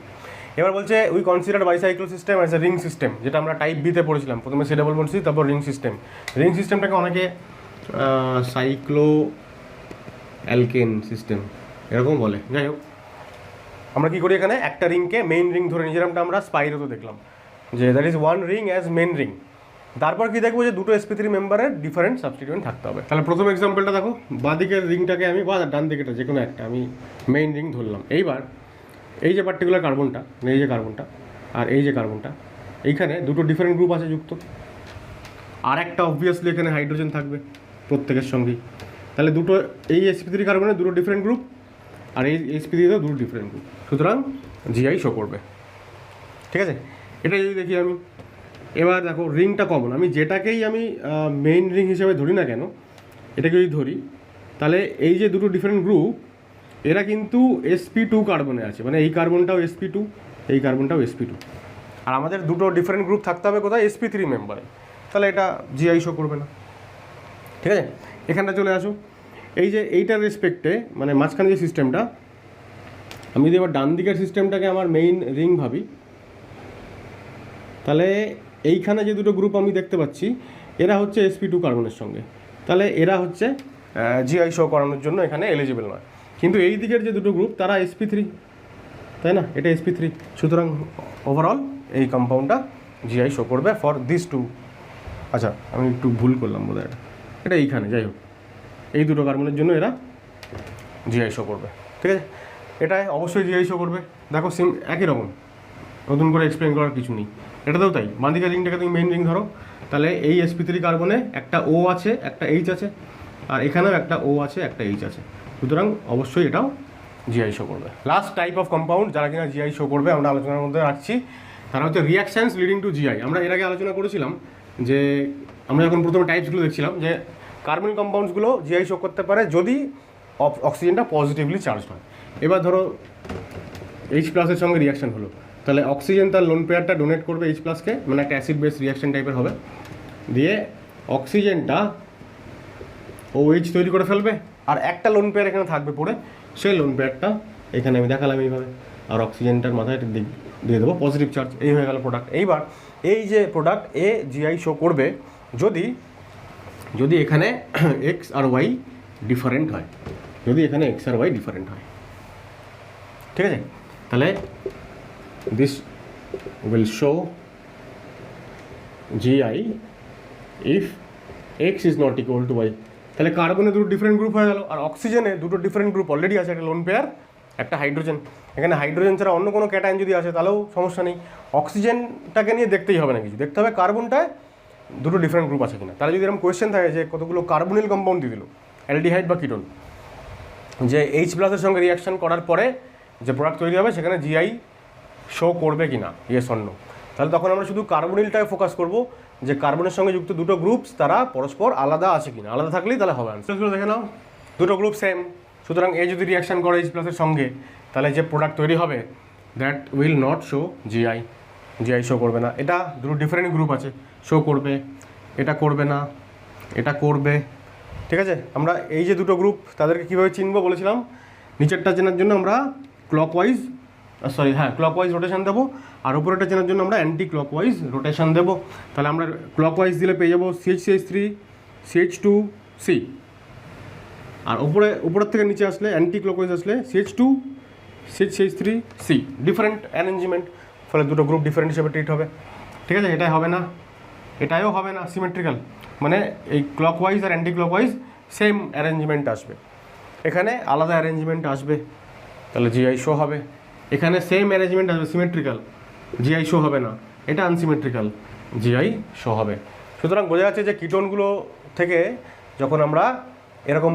এবার বলছে we consider bicyclo system as a ring system, যেটা আমরা টাইপ বিতে পড়েছিলাম, প্রথমে সি ডাবল বন্ড সি, তারপর রিং সিস্টেম। রিং সিস্টেমটাকে অনেকে সাইক্লো অ্যালকেন সিস্টেম এরকম বলে। যাই হোক, আমরা কী করি এখানে একটা রিংকে মেইন রিং ধরে নিই, যেরকমটা আমরা স্পাইরোতে দেখলাম যে that is one ring as main ring. তারপর কি দেখবো যে দুটো sp3 মেম্বারের ডিফারেন্ট সাবস্টিটিউয়েন্ট থাকতে হবে। তাহলে প্রথম এক্সাম্পলটা দেখো, বাঁ দিকের রিংটাকে আমি বা ডান দিকেটা যে কোনো একটা আমি মেইন রিং ধরলাম। এইবার এই যে পার্টিকুলার কার্বনটা, এই যে কার্বনটা আর এই যে কার্বনটা, এইখানে দুটো ডিফারেন্ট গ্রুপ আছে যুক্ত, আর একটা অবভিয়াসলি এখানে হাইড্রোজেন থাকবে প্রত্যেকের সঙ্গেই। তাহলে দুটো এই sp3 কার্বনের দুটো ডিফারেন্ট গ্রুপ, আর এই sp3তেও দুটো ডিফারেন্ট গ্রুপ, সুতরাং জিআই শো করবে। ঠিক আছে, এটা যদি দেখি আমি, এবার দেখো রিংটা কমন, আমি যেটাকেই আমি মেইন রিং হিসেবে ধরি না কেন, এটাকে যদি ধরি, তাহলে এই যে দুটো ডিফারেন্ট গ্রুপ এরা কিন্তু sp2 কার্বনে আছে, মানে এই কার্বনটাও sp2, এই কার্বনটাও sp2, আর আমাদের দুটো ডিফারেন্ট গ্রুপ থাকতে হবে কোথায়? sp3 মেম্বারে। তাহলে এটা জিআই শো করবে না। ঠিক আছে, এখানটা চলে আসো, এই যে এইটার রেসপেক্টে মানে মাঝখানে যে সিস্টেমটা, আমি যদি এবার ডান দিকের সিস্টেমটাকে আমার মেইন রিং ভাবি, তাহলে এইখানে যে দুটো গ্রুপ আমি দেখতে পাচ্ছি এরা হচ্ছে sp2 কার্বনের সঙ্গে, তাহলে এরা হচ্ছে জিআই শো করানোর জন্য এখানে এলিজিবল নয়। কিন্তু এই দিকের যে দুটো গ্রুপ তারা sp3, তাই না? এটা sp3, সুতরাং ওভারঅল এই কম্পাউন্ডটা জিআই শো করবে ফর দিস টু। আচ্ছা, আমি একটু ভুল করলাম বোধহয়, এটা এইখানে, যাই হোক এই দুটো কার্বনের জন্য এরা জিআই শো করবে। ঠিক আছে, এটা অবশ্যই জিআই শো করবে। দেখো একই রকম, নতুন করে এক্সপ্লেন করার কিছু নেই। এটাতেও তাই, বাঁদিকের রিংটাকে তুমি মেইন রিং ধরো, তাহলে এই sp3 কার্বনে একটা ও আছে, একটা এইচ আছে, আর এখানেও একটা ও আছে, একটা এইচ আছে, সুতরাং অবশ্যই এটাও জিআই শো করবে। লাস্ট টাইপ অফ কম্পাউন্ড যারা কিনা জিআই শো করবে আমরা আলোচনার মধ্যে রাখছি, তারা হচ্ছে রিয়াকশানস লিডিং টু জিআই। আমরা এর আগে আলোচনা করেছিলাম যে আমরা যখন প্রথমে টাইপসগুলো দেখছিলাম যে কার্বনিক কম্পাউন্ডসগুলো জিআই শো করতে পারে যদি অক্সিজেনটা পজিটিভলি চার্জ হয়। এবার ধরো এইচ প্লাসের সঙ্গে রিয়াকশান হলো, তাহলে অক্সিজেন তার লোন পেয়ারটা ডোনেট করবে এইচ প্লাসকে, মানে একটা অ্যাসিড বেস রিয়াকশন টাইপের হবে, দিয়ে অক্সিজেনটা OH তৈরি করে ফেলবে, আর একটা লোন পেয়ার এখানে থাকবে পড়ে, সেই লোন পেয়ারটা এখানে আমি দেখালাম এইভাবে, আর অক্সিজেনটার মাথায় এটা দিয়ে দেবো পজিটিভ চার্জ, এই হয়ে গেল প্রোডাক্ট। এইবার এই যে প্রোডাক্ট এ জিআই শো করবে যদি এখানে এক্স আর ওয়াই ডিফারেন্ট হয়, যদি এখানে এক্স আর ওয়াই ডিফারেন্ট হয়। ঠিক আছে, তাহলে this will show GI if x is not equal to y। তাহলে কার্বনে দুটো ডিফারেন্ট গ্রুপ হয়ে গেল, আর অক্সিজেনে দুটো ডিফারেন্ট গ্রুপ অলরেডি আছে, একটা লোন পেয়ার, একটা হাইড্রোজেন। এখানে হাইড্রোজেন ছাড়া অন্য কোনো ক্যাটায়ন যদি আসে তাহলেও সমস্যা নেই, অক্সিজেনটাকে নিয়ে দেখতেই হবে না কিছু, দেখতে হবে কার্বনটায় দুটো ডিফারেন্ট গ্রুপ আছে কিনা। তাহলে যদি এরকম কোয়েশ্চেন থাকে যে কতগুলো কার্বনিল কম্পাউন্ড দিয়ে দিল, অ্যালডিহাইড বা কিটোন, যে এইচ প্লাসের সঙ্গে রিয়াকশন করার পরে যে প্রোডাক্ট তৈরি হবে সেখানে জিআই শো করবে কি না, ইয়েস অর নো। তাহলে তখন আমরা শুধু কার্বনিলটাকে ফোকাস করব যে কার্বনের সঙ্গে যুক্ত দুটো গ্রুপস তারা পরস্পর আলাদা আছে কিনা, আলাদা থাকলেই তাহলে হবে। আনসারগুলো দেখে নাও, দুটো গ্রুপ সেম, সুতরাং এ যদি রিয়াকশন করে এইচ প্লাসের সঙ্গে তাহলে যে প্রোডাক্ট তৈরি হবে that will not show GI show করবে না। এটা দুটো ডিফারেন্ট গ্রুপ আছে, শো করবে, এটা করবে না, এটা করবে। ঠিক আছে, আমরা এই যে দুটো গ্রুপ তাদেরকে কীভাবে চিনবো বলেছিলাম, নিচেরটা চেনার জন্য আমরা ক্লকওয়াইজ রোটেশন দেবো, আর উপরেটা চেনার জন্য আমরা অ্যান্টি ক্লকওয়াইজ রোটেশন দেবো। তাহলে আমরা ক্লকওয়াইজ দিলে পেয়ে যাবো CH3 CH2C, আর উপরের থেকে নিচে আসলে অ্যান্টি ক্লকওয়াইজ আসলে CH2 CH3C ডিফারেন্ট অ্যারেঞ্জমেন্ট, ফলে দুটো গ্রুপ ডিফারেন্ট হিসেবে ট্রিট হবে। ঠিক আছে, এটাই হবে না, এটাও হবে না সিমেট্রিক্যাল, মানে এই ক্লকওয়াইজ আর অ্যান্টি ক্লকওয়াইজ সেম অ্যারেঞ্জমেন্ট আসবে, এখানে আলাদা অ্যারেঞ্জমেন্ট আসবে, তাহলে জিআই শো হবে। এখানে সেম অ্যারেঞ্জমেন্ট আসবে সিমেট্রিক্যাল, জিআই শো হবে না, এটা আনসিমেট্রিক্যাল, জিআই শো হবে। সুতরাং বোঝা যাচ্ছে যে কিটোনগুলো থেকে যখন আমরা এরকম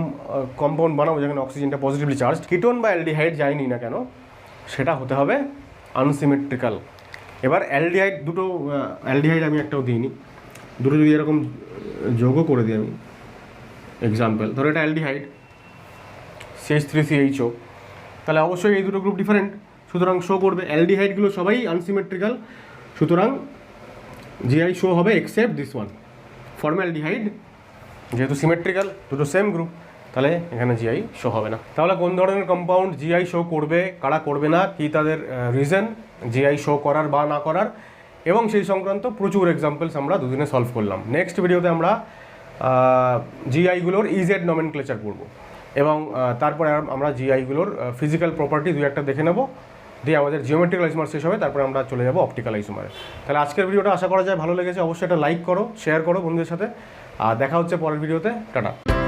কম্পাউন্ড বানাবো যেখানে অক্সিজেনটা পজিটিভলি চার্জ, কিটোন বা অ্যালডিহাইড যায়নি না কেন, সেটা হতে হবে আনসিমেট্রিক্যাল। এবার অ্যালডিহাইড দুটো, অ্যালডিহাইড আমি একটাও দিইনি, দুটো যদি এরকম যোগও করে দিই আমি, এক্সাম্পল ধরো এটা অ্যালডিহাইড CH3CHO, তাহলে অবশ্যই এই দুটো গ্রুপ ডিফারেন্ট, সুতরাং শো করবে। অ্যালডিহাইডগুলো সবাই আনসিমেট্রিক্যাল, সুতরাং জিআই শো হবে এক্সেপ্ট দিস ওয়ান, ফর্মালডিহাইড যেহেতু সিমেট্রিক্যাল, দুটো সেম গ্রুপ, তাহলে এখানে জিআই শো হবে না। তাহলে কোন ধরনের কম্পাউন্ড জিআই শো করবে, কারা করবে না, কি তাদের রিজন জিআই শো করার বা না করার, এবং সেই সংক্রান্ত প্রচুর এক্সাম্পলস আমরা দুদিনে সলভ করলাম। নেক্সট ভিডিওতে আমরা জিআইগুলোর ইজেড নমেনক্লেচার পড়ব, এবং তারপরে আমরা জিআইগুলোর ফিজিক্যাল প্রপার্টি দুই একটা দেখে নেব, দিয়ে আমাদের জিওমেট্রিক্যাল আইসোমার শেষ হবে, তারপরে আমরা চলে যাব অপটিক্যাল আইসোমারে। তাহলে আজকের ভিডিওটা আশা করা যায় ভালো লেগেছে, অবশ্যই এটা লাইক করো, শেয়ার করো বন্ধুদের সাথে, আর দেখা হচ্ছে পরের ভিডিওতে। টাটা।